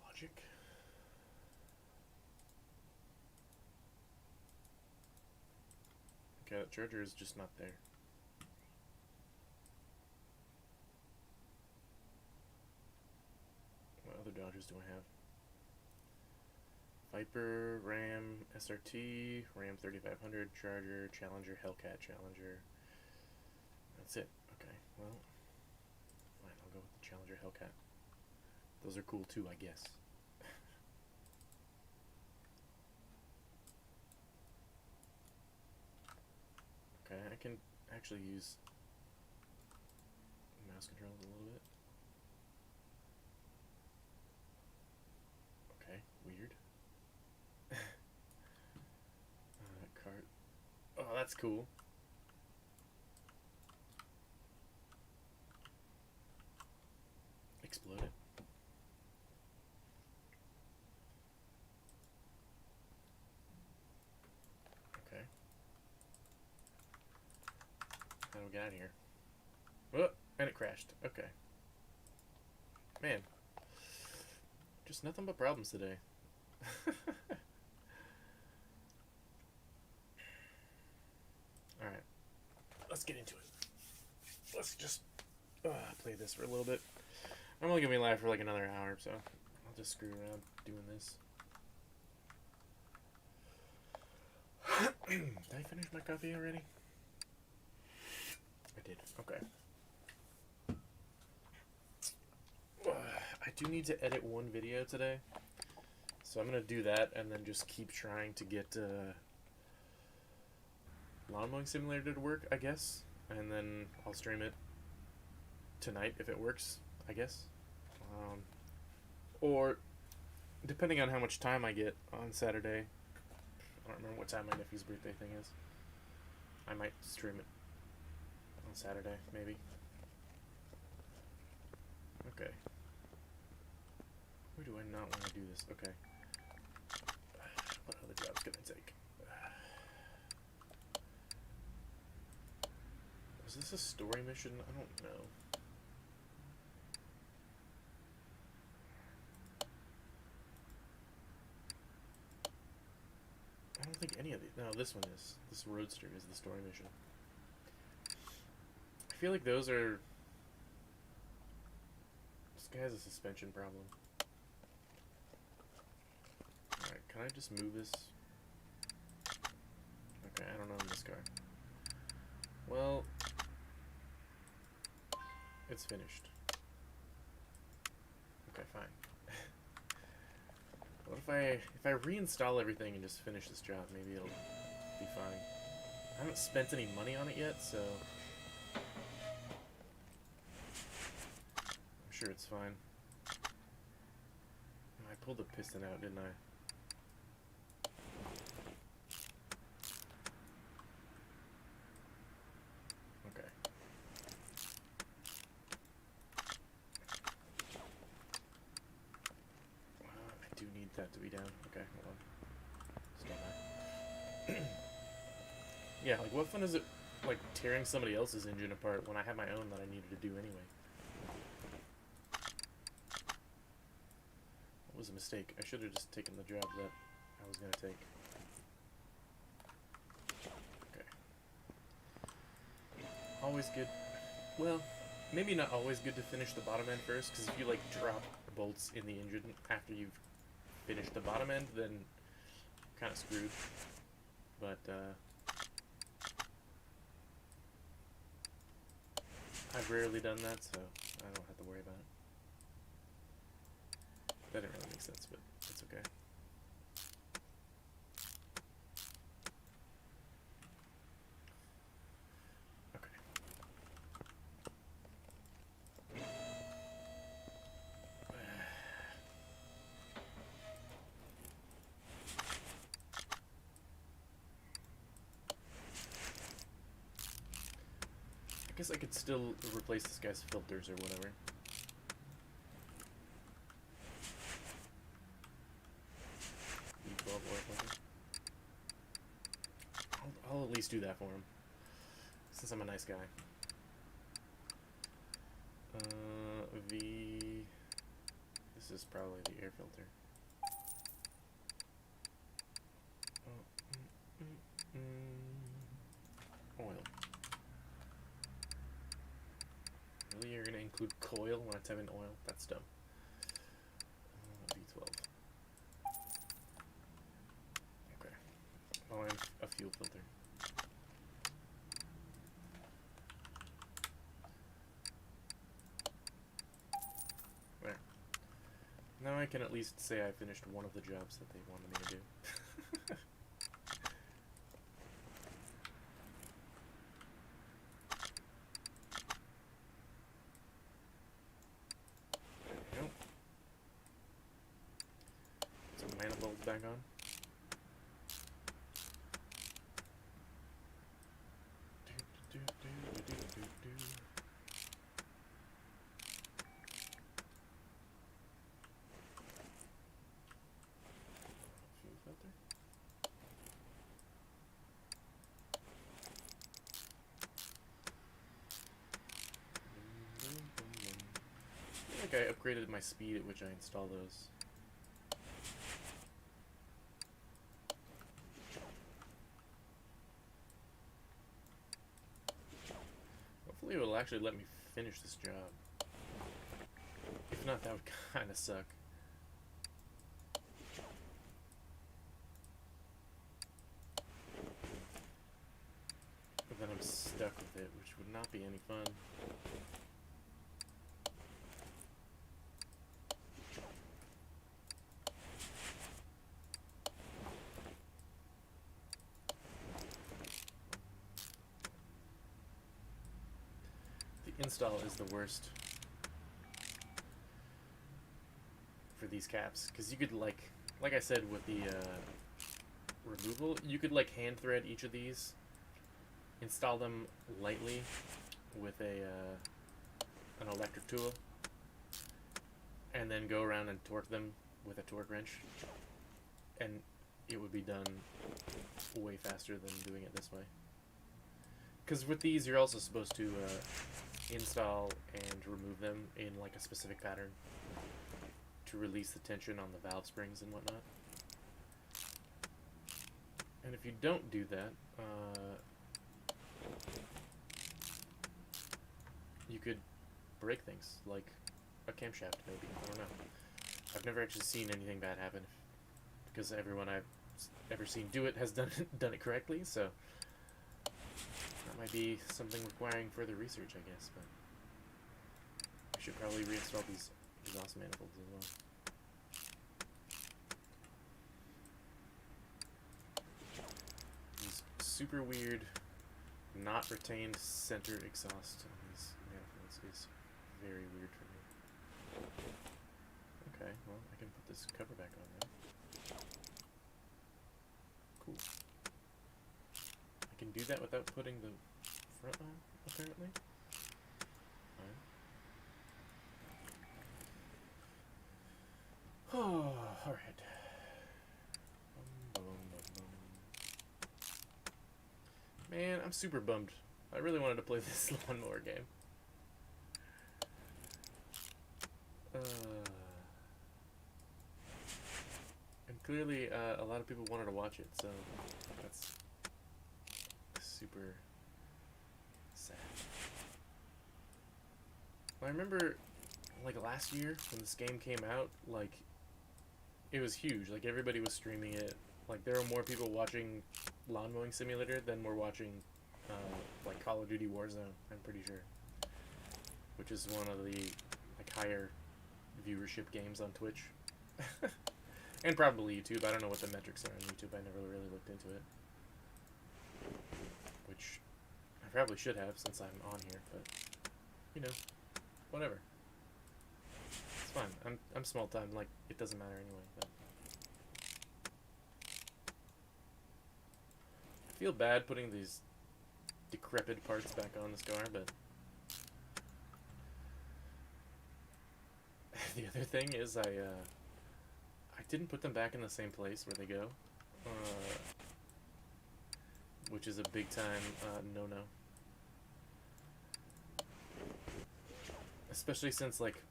Logic. Okay, that Charger is just not there. chargers do I have? Viper, Ram, SRT, Ram 3500, Charger, Challenger, Hellcat, Challenger. That's it. Okay, well, fine, I'll go with the Challenger Hellcat. Those are cool too, I guess. Okay, I can actually use mouse controls a little bit. Okay, weird. Cart. Oh, that's cool. Explode it. Okay. How do we get out of here? Oh, and it crashed. Okay. Man. Just nothing but problems today. Alright. Let's get into it. Let's just play this for a little bit. I'm only gonna be live for like another hour, so I'll just screw around doing this. Did I finish my coffee already? I did. Okay. I do need to edit one video today, so I'm gonna do that and then just keep trying to get Lawn Mowing Simulator to work, I guess, and then I'll stream it tonight if it works, I guess. Or depending on how much time I get on Saturday. I don't remember what time my nephew's birthday thing is. I might stream it on Saturday, maybe. Okay. Where do I not want to do this? Okay. What other jobs can I take? Is this a story mission? I don't know. I don't think any of these. No, this one is. This Roadster is the story mission. I feel like those are. This guy has a suspension problem. Alright, can I just move this? Okay, I don't own this car. Well, it's finished. Okay, fine. What if I reinstall everything and just finish this job? Maybe it'll be fine. I haven't spent any money on it yet, so I'm sure it's fine. I pulled the piston out, didn't I? Okay. I do need that to be down. Okay, hold on. Stop that. Yeah, like what fun is it, like, tearing somebody else's engine apart when I have my own that I needed to do anyway? It was a mistake. I should have just taken the job that I was going to take. Okay. Always good. Well, maybe not always good to finish the bottom end first, because if you, like, drop bolts in the engine after you've finished the bottom end, then you're kind of screwed. But, I've rarely done that, so I don't have to worry about it. That didn't really make sense, but it's okay. Okay. I guess I could still replace this guy's filters or whatever. E12 oil filter. I'll at least do that for him, since I'm a nice guy. This is probably the air filter. Oil. Really, you're gonna include coil when I type in oil? That's dumb. Oh, and a fuel filter. There. Now I can at least say I finished one of the jobs that they wanted me to do. There we go. Some manifolds back on. Fuel filter. I think I upgraded my speed at which I install those. Hopefully it will actually let me finish this job. If not, that would kind of suck. But then I'm stuck with it, which would not be any fun. The install is the worst for these caps, because you could like I said with the removal, you could like hand thread each of these, install them lightly with a an electric tool, and then go around and torque them with a torque wrench, and it would be done way faster than doing it this way. Because with these, you're also supposed to install and remove them in like a specific pattern to release the tension on the valve springs and whatnot. And if you don't do that, you could break things, like a camshaft maybe. I don't know. I've never actually seen anything bad happen, because everyone I've ever seen do it has done it correctly, so that might be something requiring further research, I guess, but I should probably reinstall these exhaust manifolds as well. These super weird, not retained center exhaust on these manifolds is very weird for me. Okay, well, I can put this cover back on now. Cool. I can do that without putting the front on, apparently. Oh, alright. Man, I'm super bummed. I really wanted to play this lawnmower game. And clearly, a lot of people wanted to watch it, so that's super sad. I remember, like, last year when this game came out, like, it was huge. Like, everybody was streaming it. Like, there were more people watching Lawn Mowing Simulator than were watching, like, Call of Duty Warzone, I'm pretty sure. Which is one of the, like, higher viewership games on Twitch. And probably YouTube. I don't know what the metrics are on YouTube. I never really looked into it. Which I probably should have, since I'm on here, but, you know, whatever. It's fine. I'm small time, like, it doesn't matter anyway, but I feel bad putting these decrepit parts back on this car, but the other thing is I didn't put them back in the same place where they go, which is a big time no-no. Especially since, like,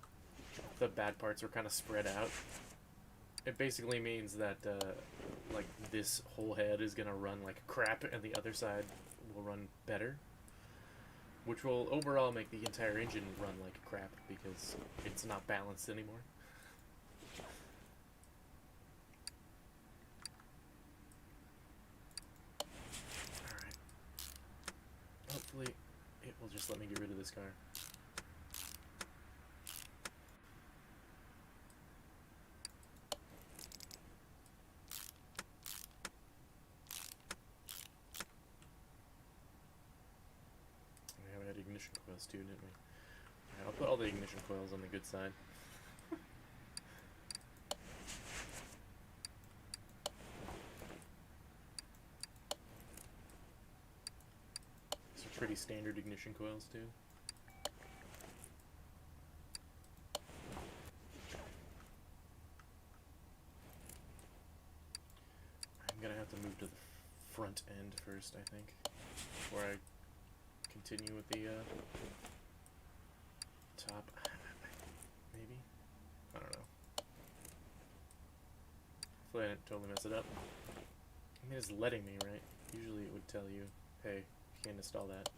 the bad parts were kind of spread out. It basically means that, like, this whole head is gonna run like crap, and the other side will run better. Which will overall make the entire engine run like crap, because it's not balanced anymore. let me get rid of this car. We haven't had ignition coils too, didn't we? Alright, I'll put all the ignition coils on the good side. These are pretty standard ignition coils too. I'm gonna have to move to the front end first, I think, before I continue with the top. Maybe? I don't know. Hopefully I didn't totally mess it up. I mean, it's letting me, right? Usually it would tell you, hey, you can't install that.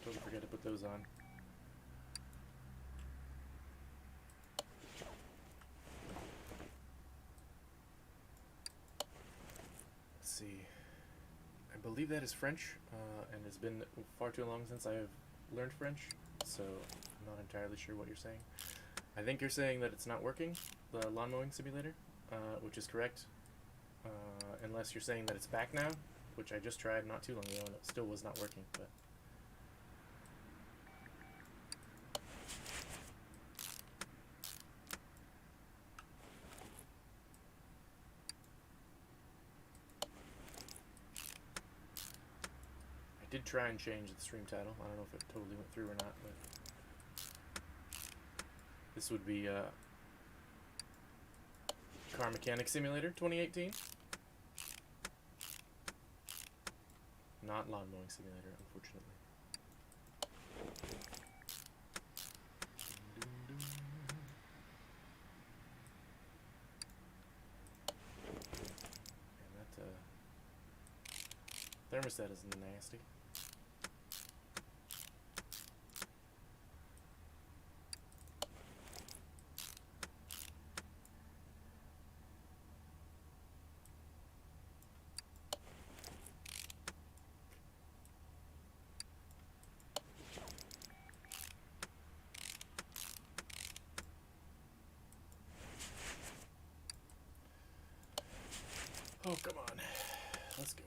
Totally forget to put those on. Let's see. I believe that is French, and it's been far too long since I have learned French, so I'm not entirely sure what you're saying. I think you're saying that it's not working, the lawn mowing simulator, which is correct, unless you're saying that it's back now, which I just tried not too long ago and it still was not working, but I did try and change the stream title. I don't know if it totally went through or not, but this would be Car Mechanic Simulator 2018. Not Lawn Mowing Simulator, unfortunately. And that thermostat is nasty. Oh, come on. Let's go.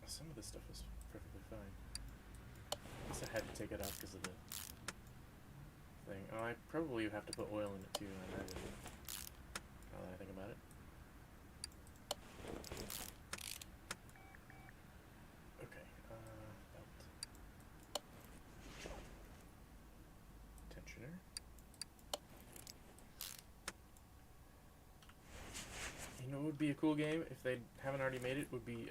Some of this stuff was perfectly fine. I guess I had to take it off because of the thing. Oh, I probably have to put oil in it too, I imagine. Now that I think about it. Okay, belt. Tensioner. You know what would be a cool game if they haven't already made it? Would be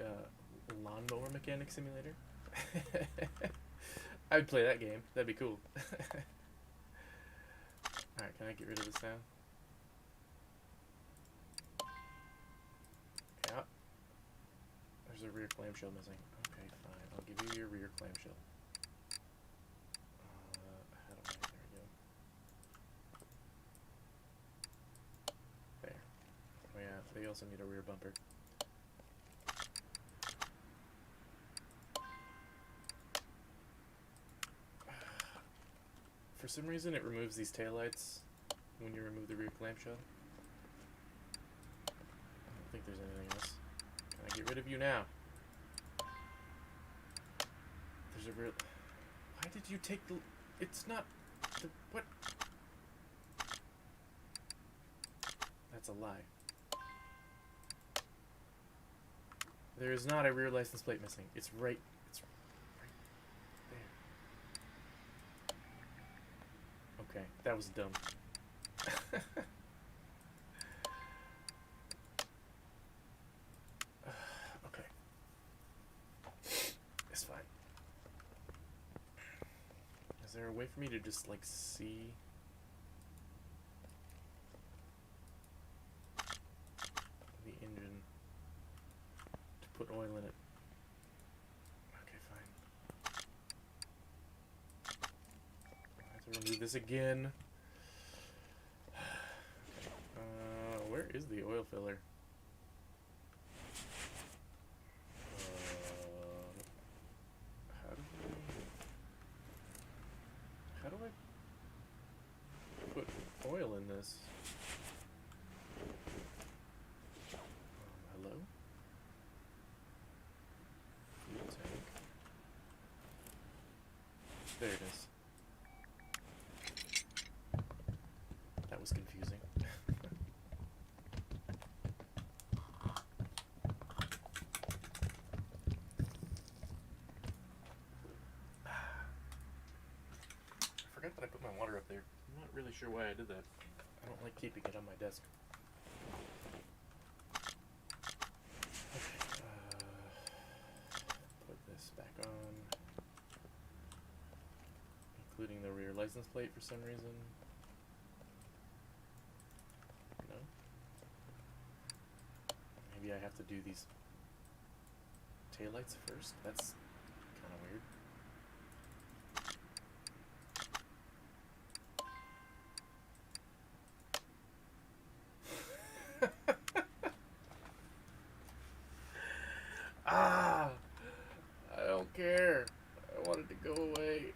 Lawnmower Mechanic Simulator. I would play that game. That'd be cool. Alright, can I get rid of this now? Yeah. There's a rear clamshell missing. Okay, fine. I'll give you your rear clamshell. How do I? There we go. There. Oh yeah, they also need a rear bumper. For some reason, it removes these taillights when you remove the rear clamshell. I don't think there's anything else. Can I get rid of you now? There's a real... Why did you take the... It's not... The... What? That's a lie. There is not a rear license plate missing. It's right... It's right there. Okay, that was dumb. Is there a way for me to just, like, see the engine to put oil in it? Okay, fine. I have to remove this again. Where is the oil filler? How do I put oil in this? Hello? Fuel tank. There it is. That was confusing. I forgot that I put my water up there. I'm not really sure why I did that. I don't like keeping it on my desk. Okay, put this back on, including the rear license plate for some reason. No? Maybe I have to do these taillights first? That's kind of weird. Ah! I don't care. I want it to go away.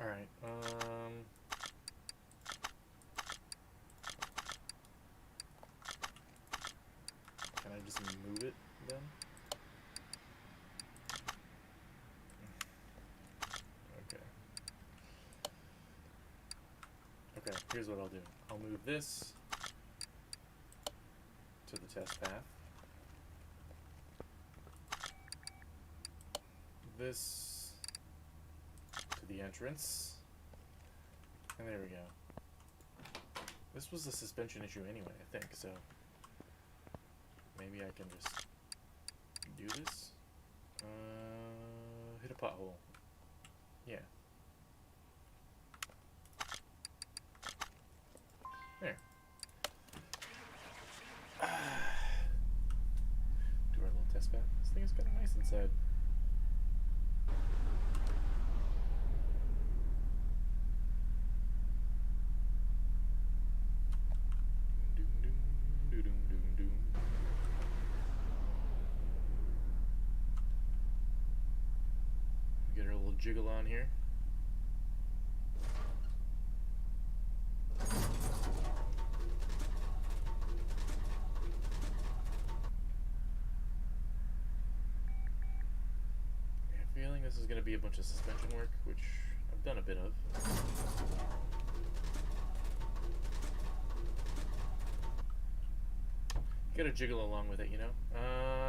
Alright, can I just move it then? Okay. Okay, here's what I'll do. I'll move this to the test path. This to the entrance. And there we go. This was a suspension issue anyway, I think, so maybe I can just do this. Hit a pothole. Yeah. There. Do our little test path. This thing is kind of nice inside. Get our little jiggle on here. This is going to be a bunch of suspension work, which I've done a bit of. You gotta jiggle along with it, you know?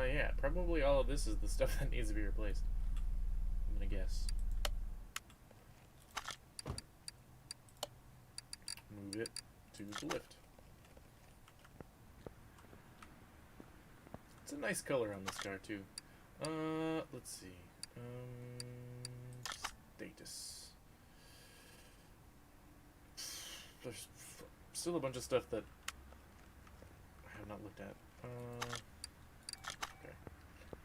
Yeah, probably all of this is the stuff that needs to be replaced. I'm gonna guess. Move it to the lift. It's a nice color on this car, too. Let's see. Status. There's still a bunch of stuff that I have not looked at. Okay.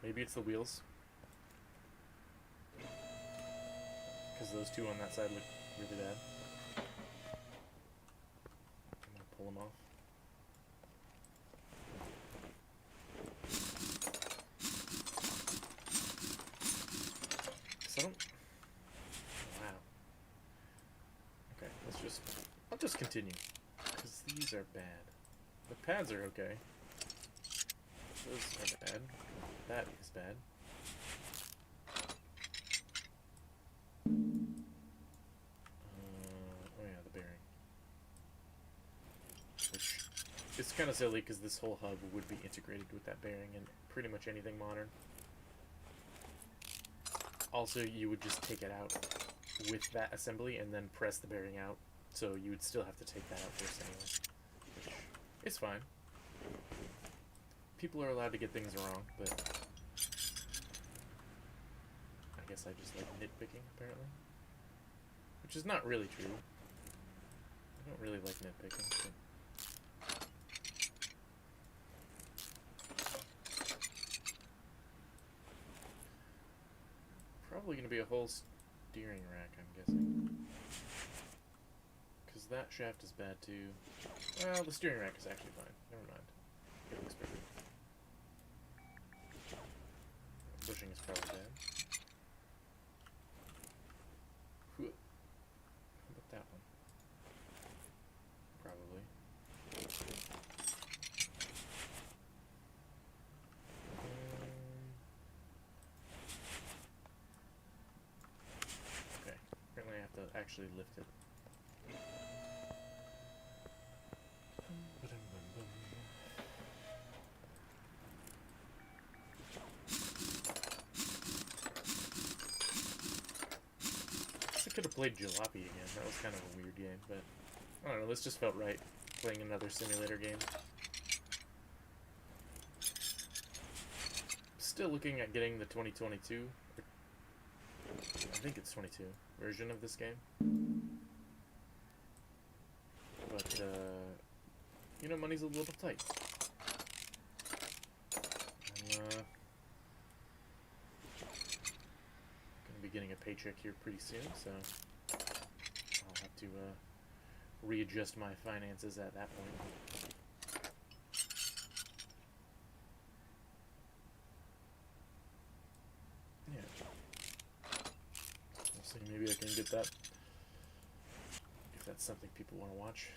Maybe it's the wheels. Because those two on that side look really bad. I'm gonna pull them off. I don't... Wow. Okay, I'll just continue. Because these are bad. The pads are okay. Those are bad. That is bad. Oh yeah, the bearing. Which is kind of silly because this whole hub would be integrated with that bearing in pretty much anything modern. Also, you would just take it out with that assembly and then press the bearing out. So you would still have to take that out first anyway. Which is fine. People are allowed to get things wrong, but guess I just like nitpicking, apparently. Which is not really true. I don't really like nitpicking, but... Probably going to be a whole steering rack, I'm guessing. Because that shaft is bad too. Well, the steering rack is actually fine. Never mind. It looks better. Bushing is probably bad. How about that one? Probably. Okay. Apparently I have to actually lift it. I could have played Jalopy again. That was kind of a weird game, but I don't know. This just felt right, playing another simulator game. Still looking at getting the 2022, I think it's 22, version of this game. But, you know, money's a little tight. I'm gonna be getting a paycheck here pretty soon, so I'll have to readjust my finances at that point. Yeah. We'll see, maybe I can get that if that's something people want to watch.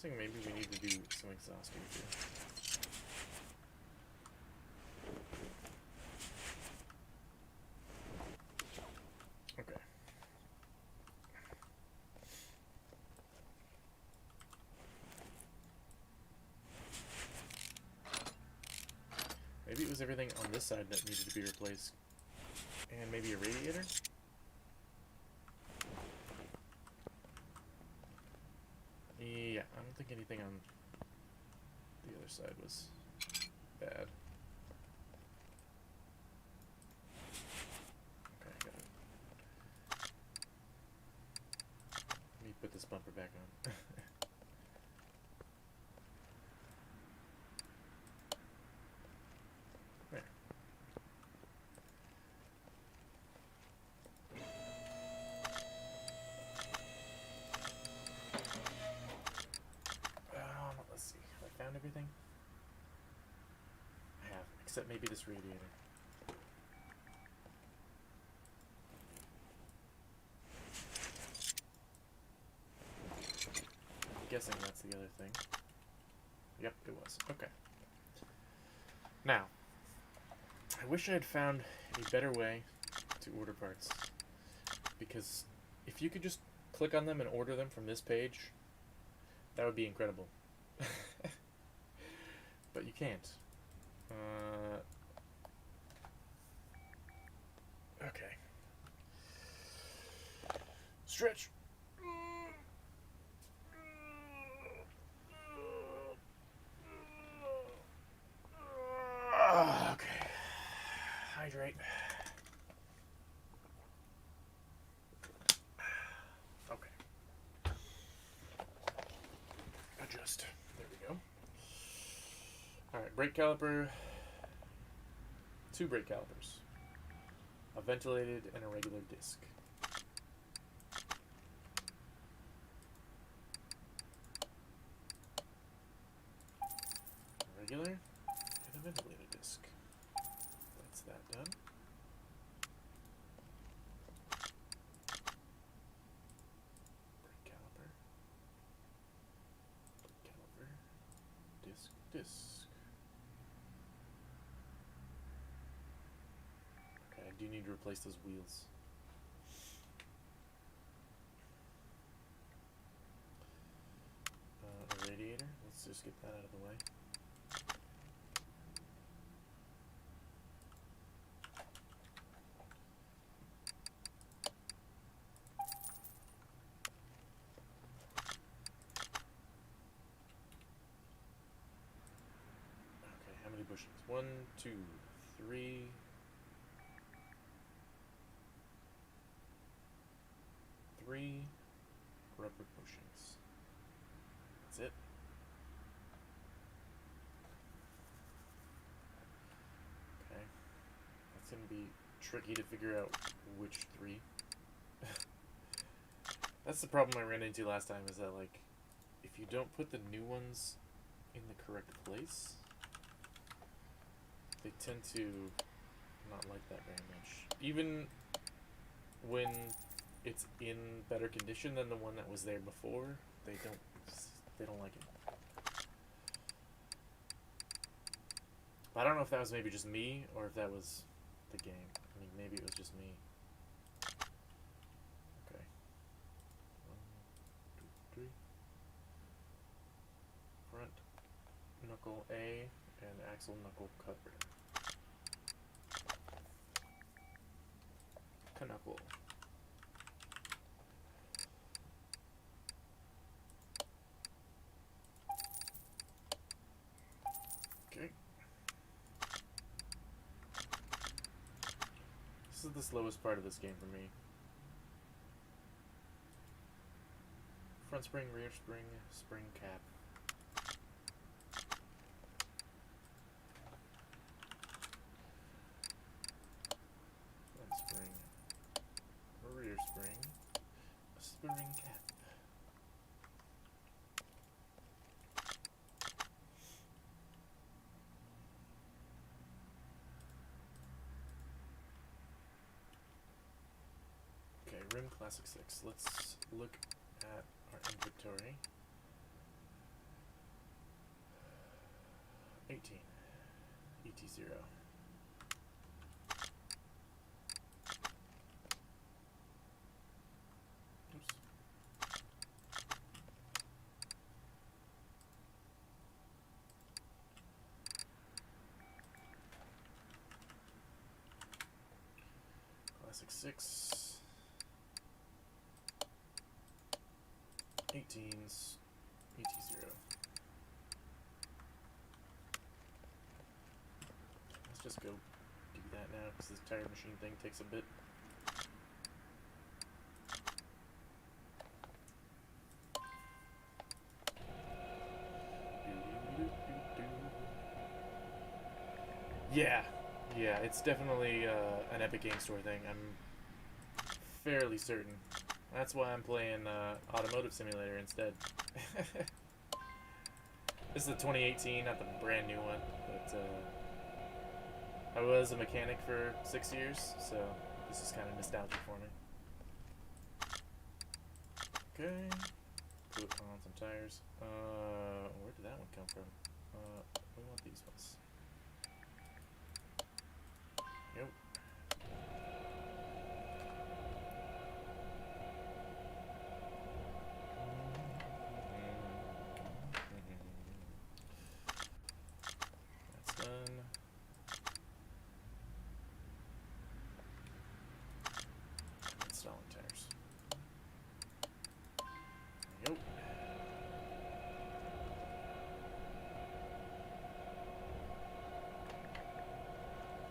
Maybe we need to do some exhaust here too. Okay. Maybe it was everything on this side that needed to be replaced. And maybe a radiator? Yeah, I don't think anything on the other side was bad. Okay, I got it. Let me put this bumper back on. There. Let's see. Have I found everything? I have, except maybe this radiator. I'm guessing that's the other thing. Yep, it was. Okay. Now, I wish I had found a better way to order parts. Because if you could just click on them and order them from this page, that would be incredible. But you can't. Okay. Stretch. Okay. Hydrate. Okay. Adjust. There we go. Alright, brake caliper. 2 brake calipers. A ventilated and a regular disc. Regular and a ventilated disc. That's that done. Brake caliper. Brake caliper. Disc. Disc. do need to replace those wheels. A radiator. Let's just get that out of the way. Okay, how many bushings? 1, 2, 3. Three rubber bushings. That's it. Okay. That's gonna be tricky to figure out which 3. That's the problem I ran into last time, is that, like, if you don't put the new ones in the correct place, they tend to not like that very much. Even when it's in better condition than the one that was there before, they don't like it. I don't know if that was maybe just me or if that was the game. I mean, maybe it was just me. Okay. 1, 2, 3. Front knuckle A and axle knuckle cover. Knuckle. Okay. This is the slowest part of this game for me. Front spring, rear spring, spring cap. Front spring, rear spring, spring cap. Okay, rim classic 6. Let's look at our inventory. 18. ET0. Oops. Classic 6. 18s. ET0. Let's just go do that now, because this tire machine thing takes a bit. Yeah, it's definitely an Epic Game Store thing. I'm fairly certain. That's why I'm playing Automotive Simulator instead. This is the 2018, not the brand new one, but I was a mechanic for 6 years, so this is kind of nostalgic for me. Okay, put on some tires. Where did that one come from? We want these ones. Yep. That's done. Installing tires. Yep.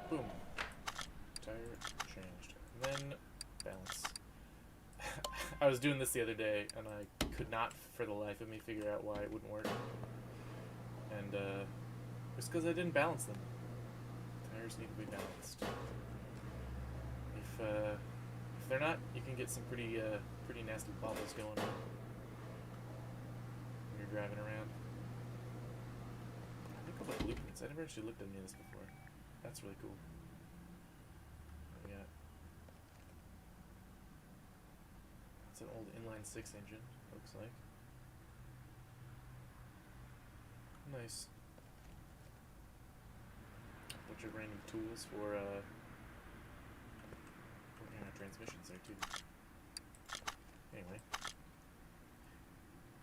Boom. Tire changed. Then balance. I was doing this the other day, and I could not for the life of me figure out why it wouldn't work. And it's because I didn't balance them. Tires need to be balanced. If they're not, you can get some pretty nasty bobbles going on when you're driving around. I think I'll put blueprints. I never actually looked at any of this before. That's really cool. What we got? It's an old inline 6 engine, looks like. Nice. Bunch of random tools for transmissions there too. Anyway,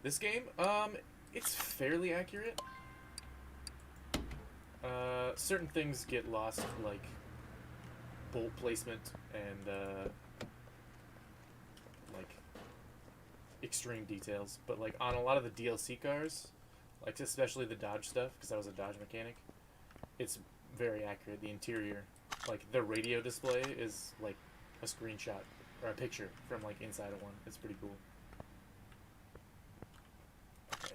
this game, it's fairly accurate. Certain things get lost, like bolt placement and like extreme details. But like on a lot of the DLC cars, like especially the Dodge stuff, because I was a Dodge mechanic, it's very accurate. The interior, like the radio display, is like a screenshot or a picture from like inside of one. It's pretty cool. Okay.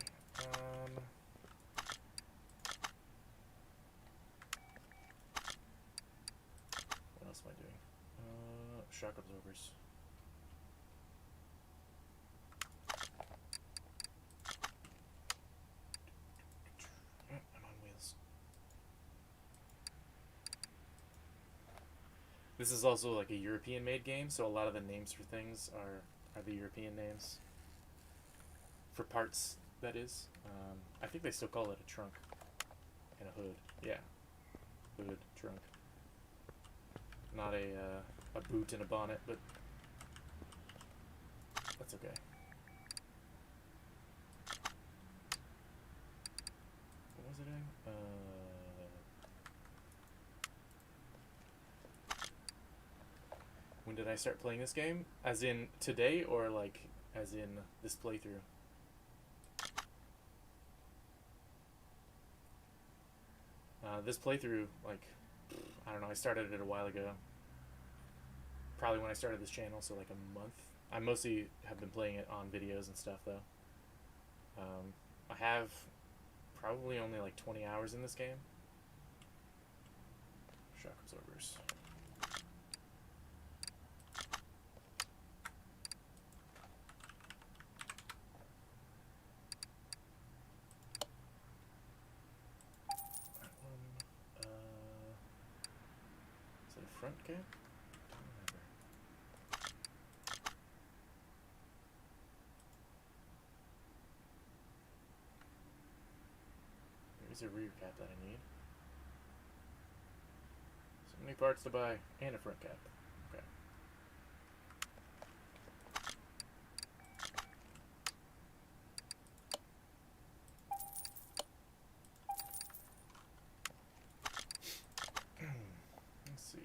What else am I doing? Shock absorbers. I'm on wheels. This is also like a European-made game, so a lot of the names for things are the European names. For parts, that is. I think they still call it a trunk and a hood. Yeah, hood, trunk. Not a boot and a bonnet, but that's okay. What was it doing? When did I start playing this game? As in today, or like as in this playthrough? This playthrough, like, I don't know, I started it a while ago. Probably when I started this channel, so like a month. I mostly have been playing it on videos and stuff, though. I have probably only like 20 hours in this game. Shock absorbers. Is it a front cap? I don't remember. There's a rear cap that I need. So many parts to buy, and a front cap. Okay. Let's see.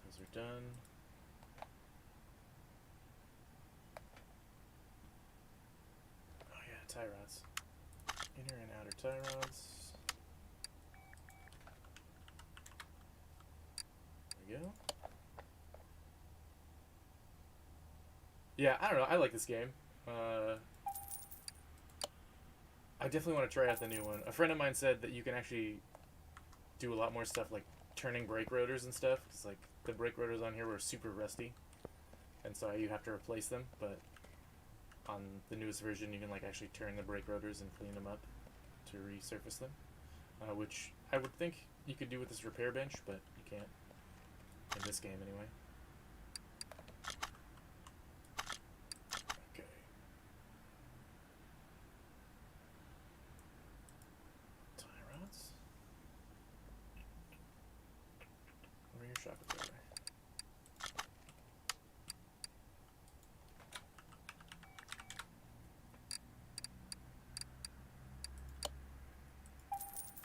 Those are done. Oh yeah, tie rods. Inner and outer tie rods. There we go. Yeah, I don't know. I like this game. I definitely want to try out the new one. A friend of mine said that you can actually do a lot more stuff, like turning brake rotors and stuff. Because like the brake rotors on here were super rusty, and so you have to replace them. But on the newest version, you can like actually turn the brake rotors and clean them up to resurface them, which I would think you could do with this repair bench, but you can't in this game anyway. Okay. Tie rods. Rear shock absorber.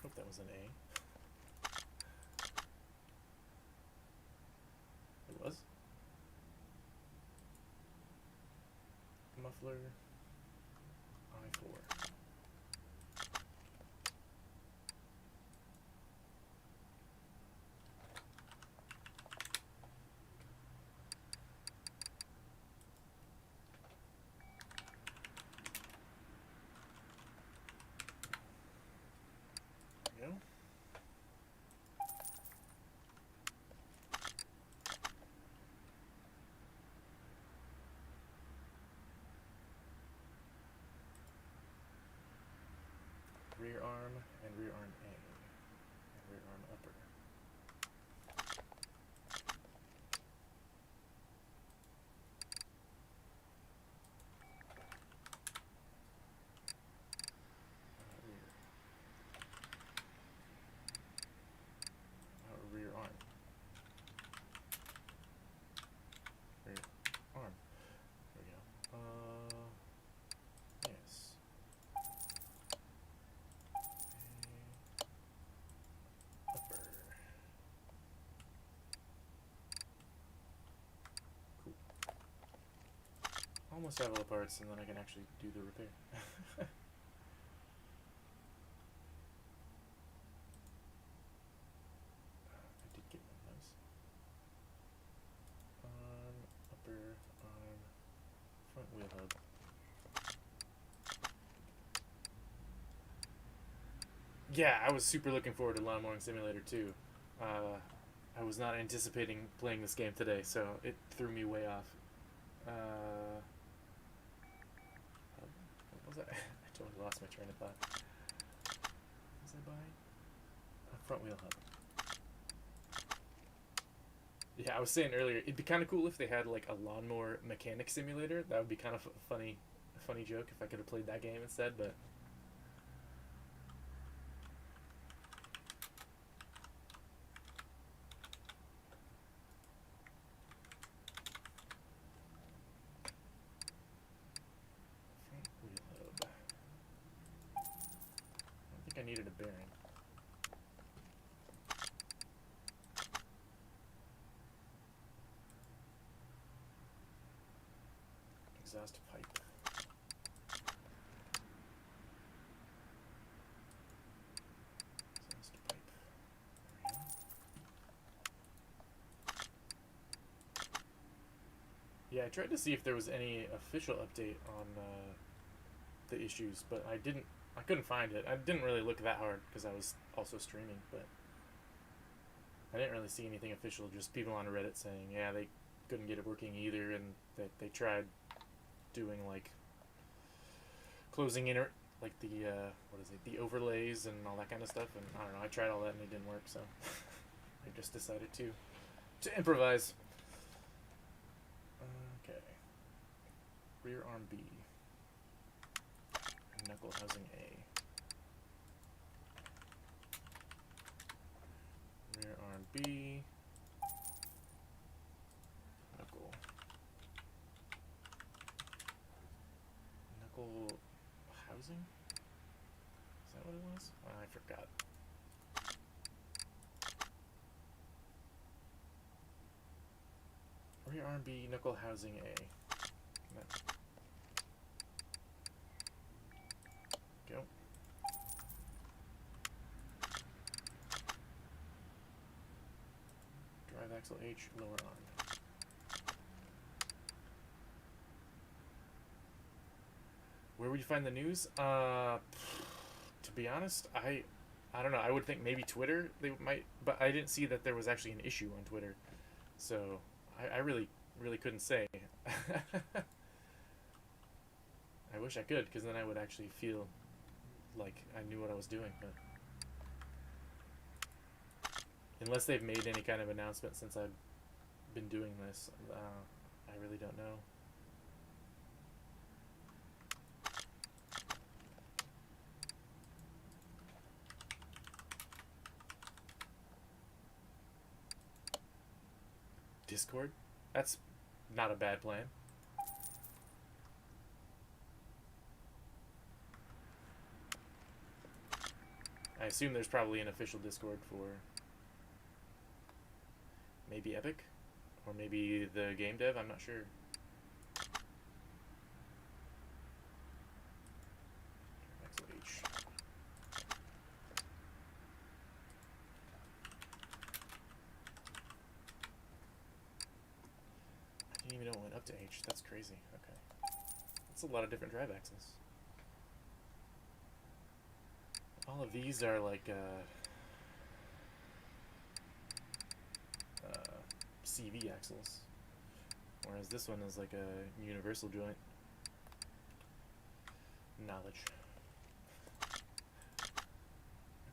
Hope that was an A. It was. Muffler. I4. There we go. almost have all the parts, and then I can actually do the repair. I did get one of those. Upper arm, front wheel hub. Yeah, I was super looking forward to Lawn Mowing Simulator 2. I was not anticipating playing this game today, so it threw me way off. What was that? I totally lost my train of thought. What was I buying? A front wheel hub. Yeah, I was saying earlier, it'd be kind of cool if they had like a lawnmower mechanic simulator. That would be kind of a funny joke if I could have played that game instead, but front wheel hub. I don't think I needed a bearing. Exhaust pipe. Exhaust pipe. There we go. Yeah, I tried to see if there was any official update on the issues, but I couldn't find it. I didn't really look that hard because I was also streaming, but I didn't really see anything official. Just people on Reddit saying, yeah, they couldn't get it working either, and that they tried doing like closing inner like the the overlays and all that kind of stuff, and I don't know, I tried all that and it didn't work, so I just decided to improvise. Okay, rear arm B, knuckle housing A, rear arm B, knuckle housing? Is that what it was? Oh, I forgot. Rear arm B, knuckle housing A. No. Go. Drive axle H, lower arm. Where would you find the news? To be honest, I don't know. I would think maybe Twitter they might, but I didn't see that there was actually an issue on Twitter, so I really couldn't say. I wish I could, because then I would actually feel like I knew what I was doing. But unless they've made any kind of announcement since I've been doing this, I really don't know. Discord? That's not a bad plan. I assume there's probably an official Discord for maybe Epic? Or maybe the game dev? I'm not sure. H. I didn't even know it went up to H. That's crazy. Okay. That's a lot of different drive axles. All of these are like CV axles, whereas this one is like a universal joint. Knowledge.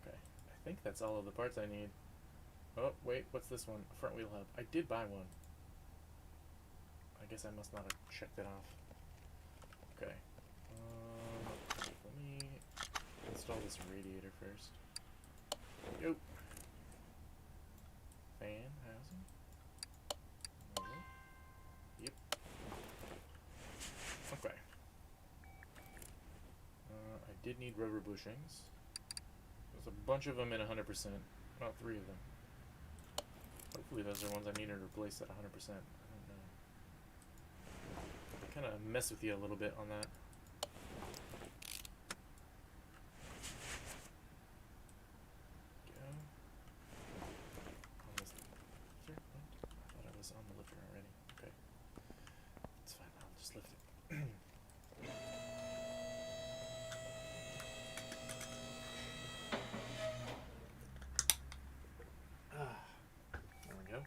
Okay, I think that's all of the parts I need. Oh, wait, what's this one? A front wheel hub. I did buy one. I guess I must not have checked it off. Okay. Let me install this radiator first. Yo. Fan housing. Yep. Okay. I did need rubber bushings. There's a bunch of them in 100%. About 3 of them. Hopefully those are ones I need to replace at 100%. I don't know. kind of mess with you a little bit on that. Go. On this lifter? What? I thought I was on the lifter already. Okay. It's fine. I'll just lift it. There we go.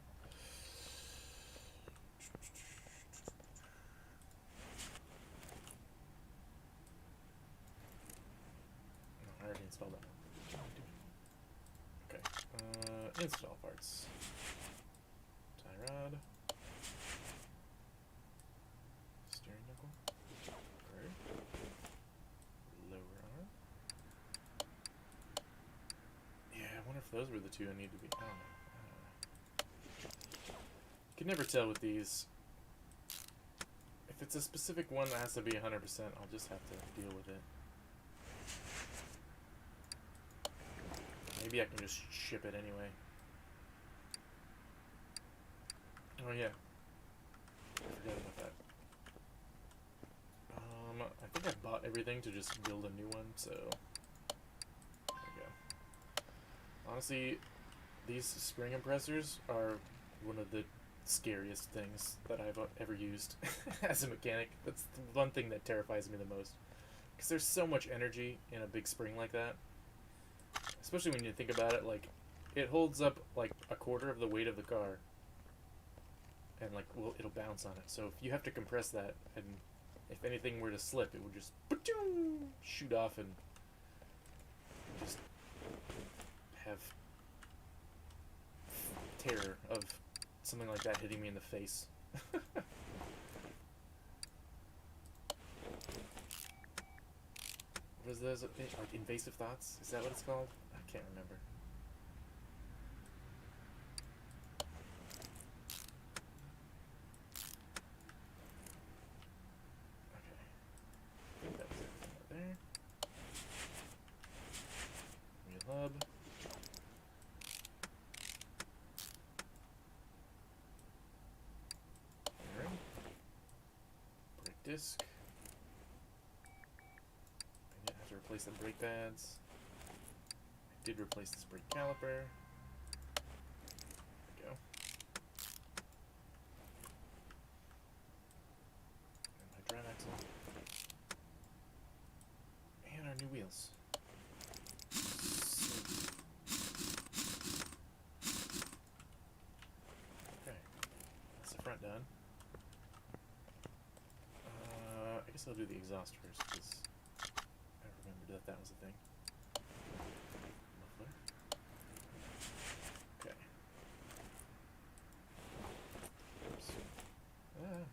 I already installed that one. Okay. Install parts. Tie rod. Steering knuckle. Right. Lower arm. Yeah, I wonder if those were the two I need to be. I don't know. Can never tell with these. If it's a specific one that has to be 100%, I'll just have to deal with it. Maybe I can just ship it anyway. Oh yeah. I forgot about that. I think I bought everything to just build a new one, so there we go. Honestly, these spring compressors are one of the scariest things that I've ever used as a mechanic. That's the one thing that terrifies me the most. Because there's so much energy in a big spring like that. Especially when you think about it, like, it holds up like a quarter of the weight of the car. And like, well, it'll bounce on it. So if you have to compress that, and if anything were to slip, it would just shoot off and just have terror of something like that hitting me in the face. What is those? Like invasive thoughts? Is that what it's called? I can't remember. Okay. I think that was everything right there. Wheel hub. Disc. I have to replace the brake pads. I did replace this brake caliper. There we go. And my drive axle. And our new wheels. Okay. That's the front done. I guess I'll do the exhaust first, because I remembered that was a thing. Muffler. Okay. Oops. There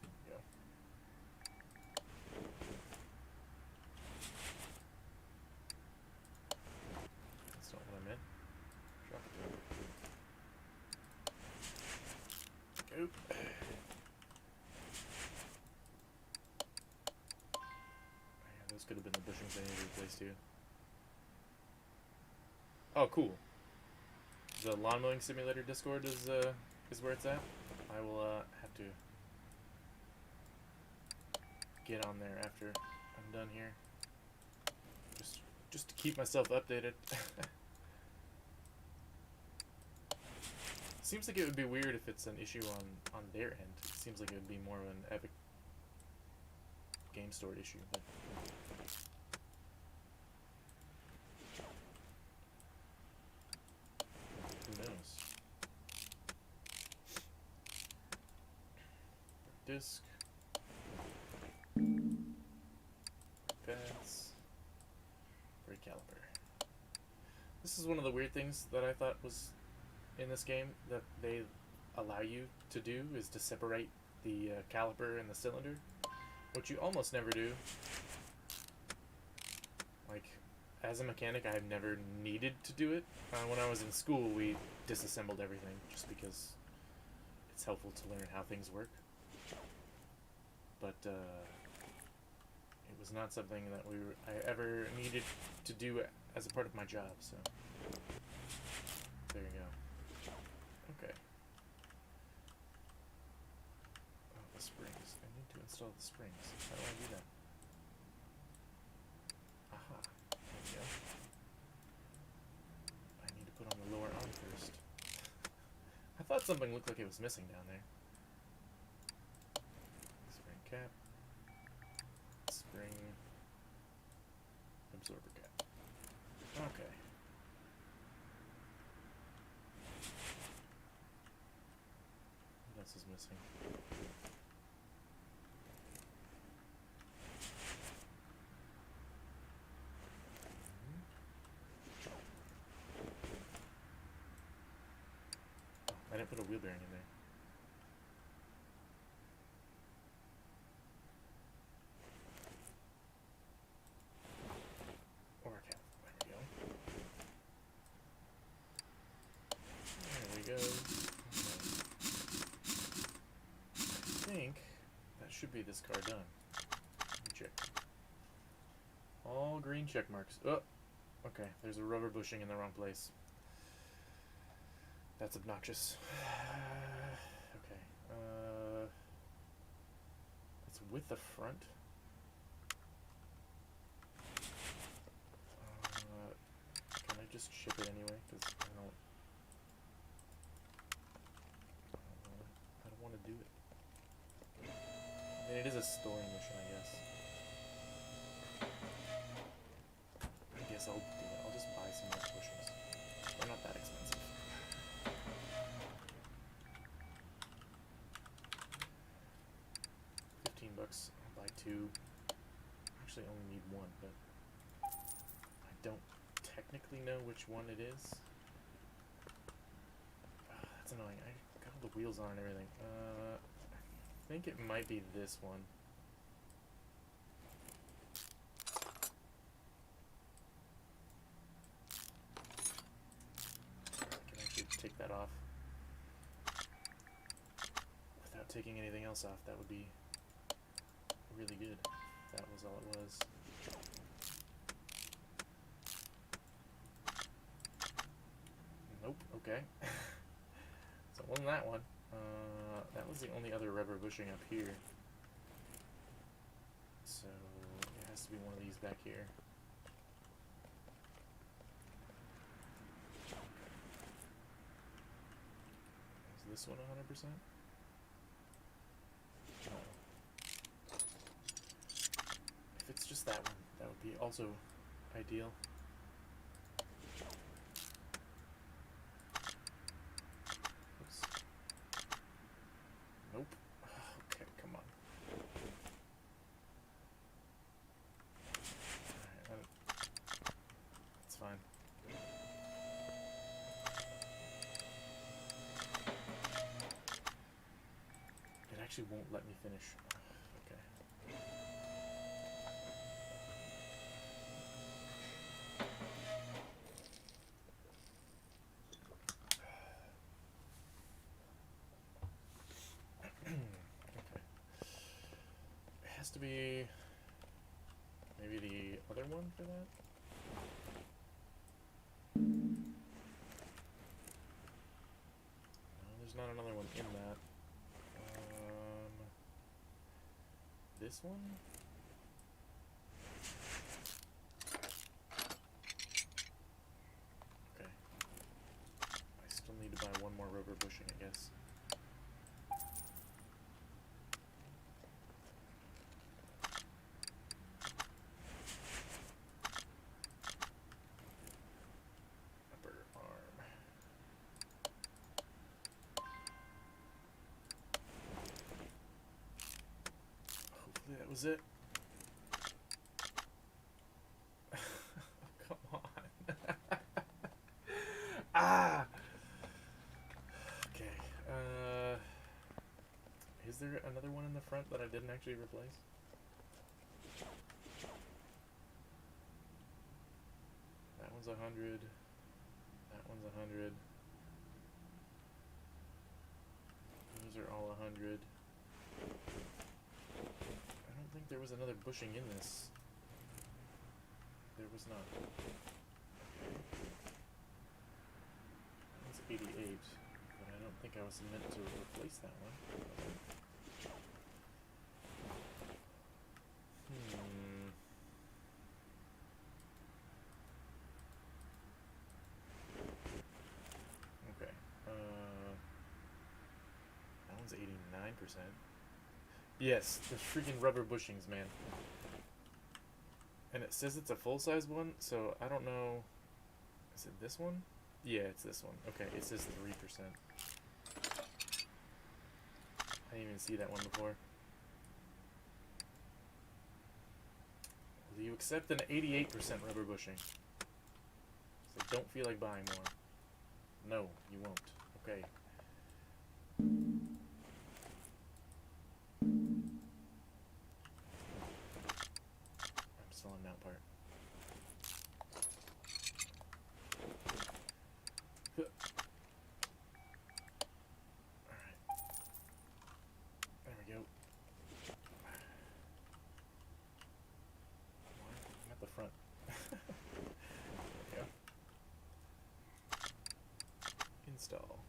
we go. That's not what I meant. Drop it down. Go. Those could have been the bushings I needed to replace too. Oh, cool. The lawn mowing simulator Discord is where it's at. I will have to get on there after I'm done here. Just to keep myself updated. Seems like it would be weird if it's an issue on their end. It seems like it would be more of an Epic Game Store issue, but who knows? Disc. Pads. Brake caliper. This is one of the weird things that I thought was in this game that they allow you to do, is to separate the caliper and the cylinder, which you almost never do. Like, as a mechanic, I have never needed to do it. When I was in school, we disassembled everything just because it's helpful to learn how things work. But it was not something that I ever needed to do as a part of my job, so there you go. Okay. Oh, the springs. to install the springs. How do I do that? Aha. There we go. I need to put on the lower arm first. I thought something looked like it was missing down there. Spring cap. Spring absorber cap. Okay. What else is missing? I didn't put a wheel bearing in there. Or a cap. There we go. There we go. I think that should be this car done. Let me check. All green check marks. Oh! Okay, there's a rubber bushing in the wrong place. That's obnoxious. Okay. It's with the front. Can I just ship it anyway? Because I don't want to do it. I mean, it is a storing mission, I guess. I guess I'll do it. I'll just buy some more bushings. They're not that expensive. $15. I'll buy 2. Actually, I only need 1, but I don't technically know which one it is. That's annoying. I got all the wheels on and everything. I think it might be this one. I can actually take that off without taking anything else off. That would be really good if that was all it was. Nope, okay. So it wasn't that one. That was the only other rubber bushing up here. So it has to be one of these back here. Is this one 100%? No. If it's just that one, that would be also ideal. Oops. Nope. Okay, come on. Alright, that's fine. It actually won't let me finish. Okay. Has to be maybe the other one for that. No, there's not another one in that. This one? Okay. I still need to buy one more rubber bushing, I guess. That was it. Come on. Ah! Okay. Is there another one in the front that I didn't actually replace? That one's 100. That one's 100. Those are all 100. I don't think there was another bushing in this. There was not. That's 88, but I don't think I was meant to replace that one. Yes, the freaking rubber bushings, man. And it says it's a full-size one, so I don't know. Is it this one? Yeah, it's this one. Okay, it says 3%. I didn't even see that one before. Will you accept an 88% rubber bushing? So don't feel like buying more. No, you won't. Okay. I'm still on mount part. Alright. There we go. I'm at the front. There we go. Install.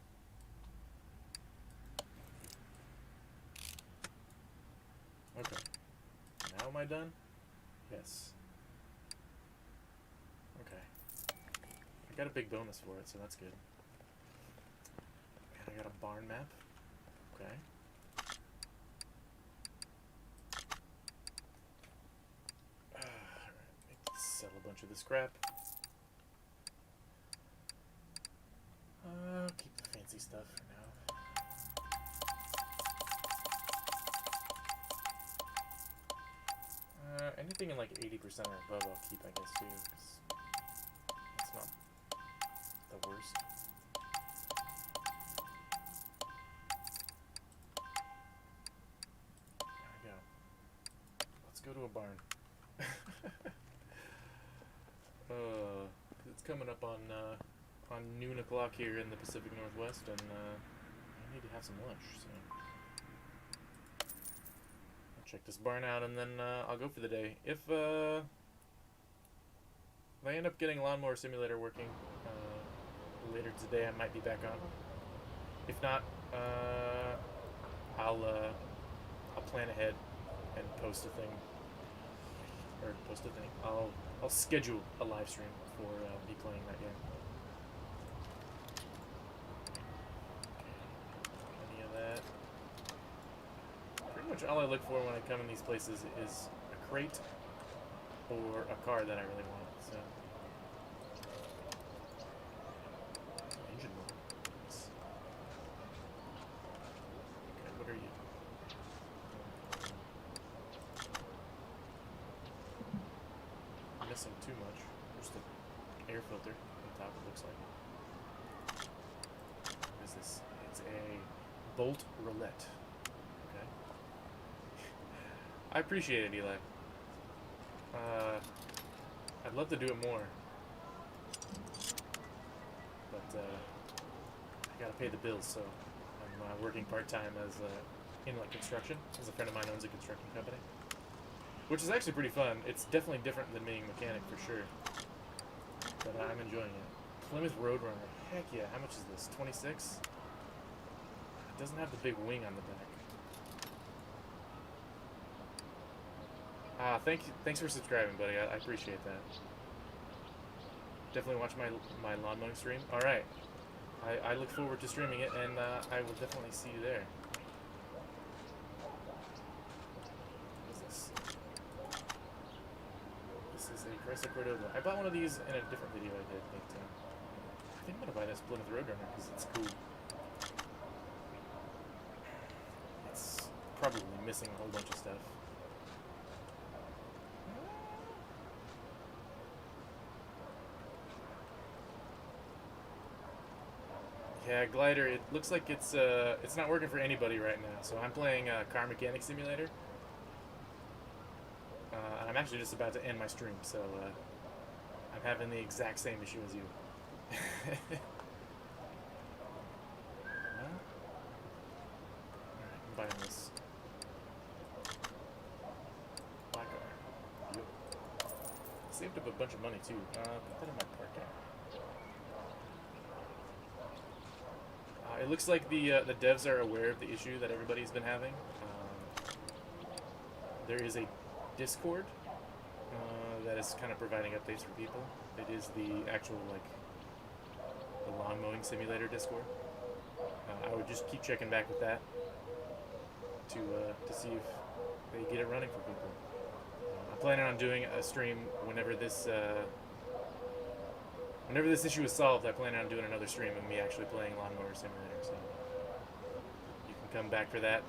Okay. Now am I done? Yes. Okay. I got a big bonus for it, so that's good. And I got a barn map. Okay. Alright, sell a bunch of this crap. Keep the fancy stuff for now. Anything in like 80% or above I'll keep, I guess, too, because it's not the worst. There we go. Let's go to a barn. It's coming up on noon o'clock here in the Pacific Northwest, and I need to have some lunch, so I'll check this barn out, and then I'll go for the day. If I end up getting Lawnmower Simulator working later today, I might be back on. If not, I'll plan ahead and post a thing. I'll schedule a live stream for me playing that game. Any of that. Pretty much all I look for when I come in these places is a crate or a car that I really want. So engine room. Nice. Okay, what are you? Missing too much. Just an air filter on top, it looks like. What is this? It's a bolt roulette. Okay. I appreciate it, Eli. I'd love to do it more, but I gotta pay the bills, so I'm working part-time as in like construction, as a friend of mine owns a construction company. Which is actually pretty fun. It's definitely different than being a mechanic for sure. But I'm enjoying it. Plymouth Roadrunner. Heck yeah. How much is this? 26? It doesn't have the big wing on the back. Thanks for subscribing, buddy. I appreciate that. Definitely watch my lawn mowing stream. Alright. I look forward to streaming it, and I will definitely see you there. Chrysler Cordova. I bought one of these in a different video I did, but I think I'm gonna buy this Plymouth Roadrunner because it's cool. It's probably missing a whole bunch of stuff. Yeah, Glider. It looks like it's not working for anybody right now. So I'm playing Car Mechanic Simulator. I'm actually just about to end my stream, so I'm having the exact same issue as you. Alright, I'm buying this. Black car. Yep. Saved up a bunch of money too. Put that in my park account. It looks like the devs are aware of the issue that everybody's been having. There is a Discord that is kind of providing updates for people. It is the actual, like, the lawn mowing simulator Discord. I would just keep checking back with that. to see if they get it running for people. I'm planning on doing a stream whenever this issue is solved. I plan on doing another stream of me actually playing Lawnmower Simulator. So you can come back for that.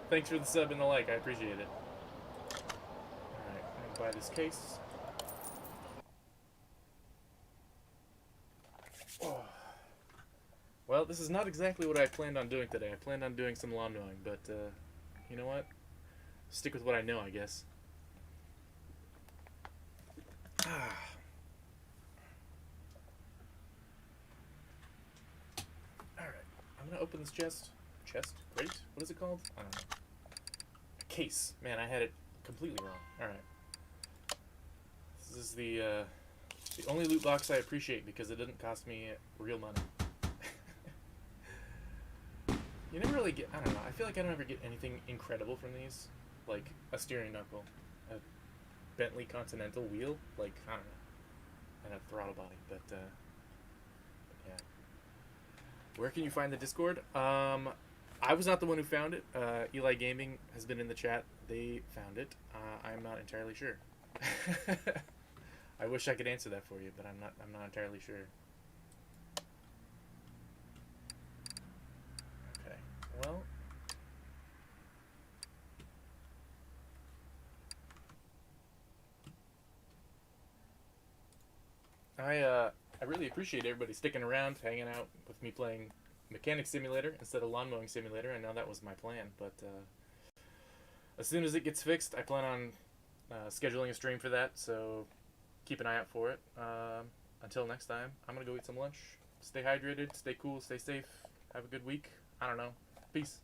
Thanks for the sub and the like. I appreciate it. All right, I'm gonna buy this case. Oh. Well, this is not exactly what I planned on doing today. I planned on doing some lawn mowing, but you know what? Stick with what I know, I guess. Ah. Alright, I'm gonna open this chest. Chest? Crate? What is it called? I don't know. A case. Man, I had it completely wrong. Alright. This is the only loot box I appreciate because it didn't cost me real money. You never really get, I don't know, I feel like I don't ever get anything incredible from these. Like a steering knuckle, a Bentley Continental wheel, like, I don't know, and a throttle body, but yeah. Where can you find the Discord? I was not the one who found it. Eli Gaming has been in the chat. They found it. I'm not entirely sure. I wish I could answer that for you, but I'm not entirely sure. Okay. Well, I really appreciate everybody sticking around, hanging out with me playing Mechanic Simulator instead of Lawn Mowing Simulator. I know that was my plan, but as soon as it gets fixed, I plan on scheduling a stream for that, so keep an eye out for it. Until next time, I'm going to go eat some lunch. Stay hydrated, stay cool, stay safe, have a good week. I don't know. Peace.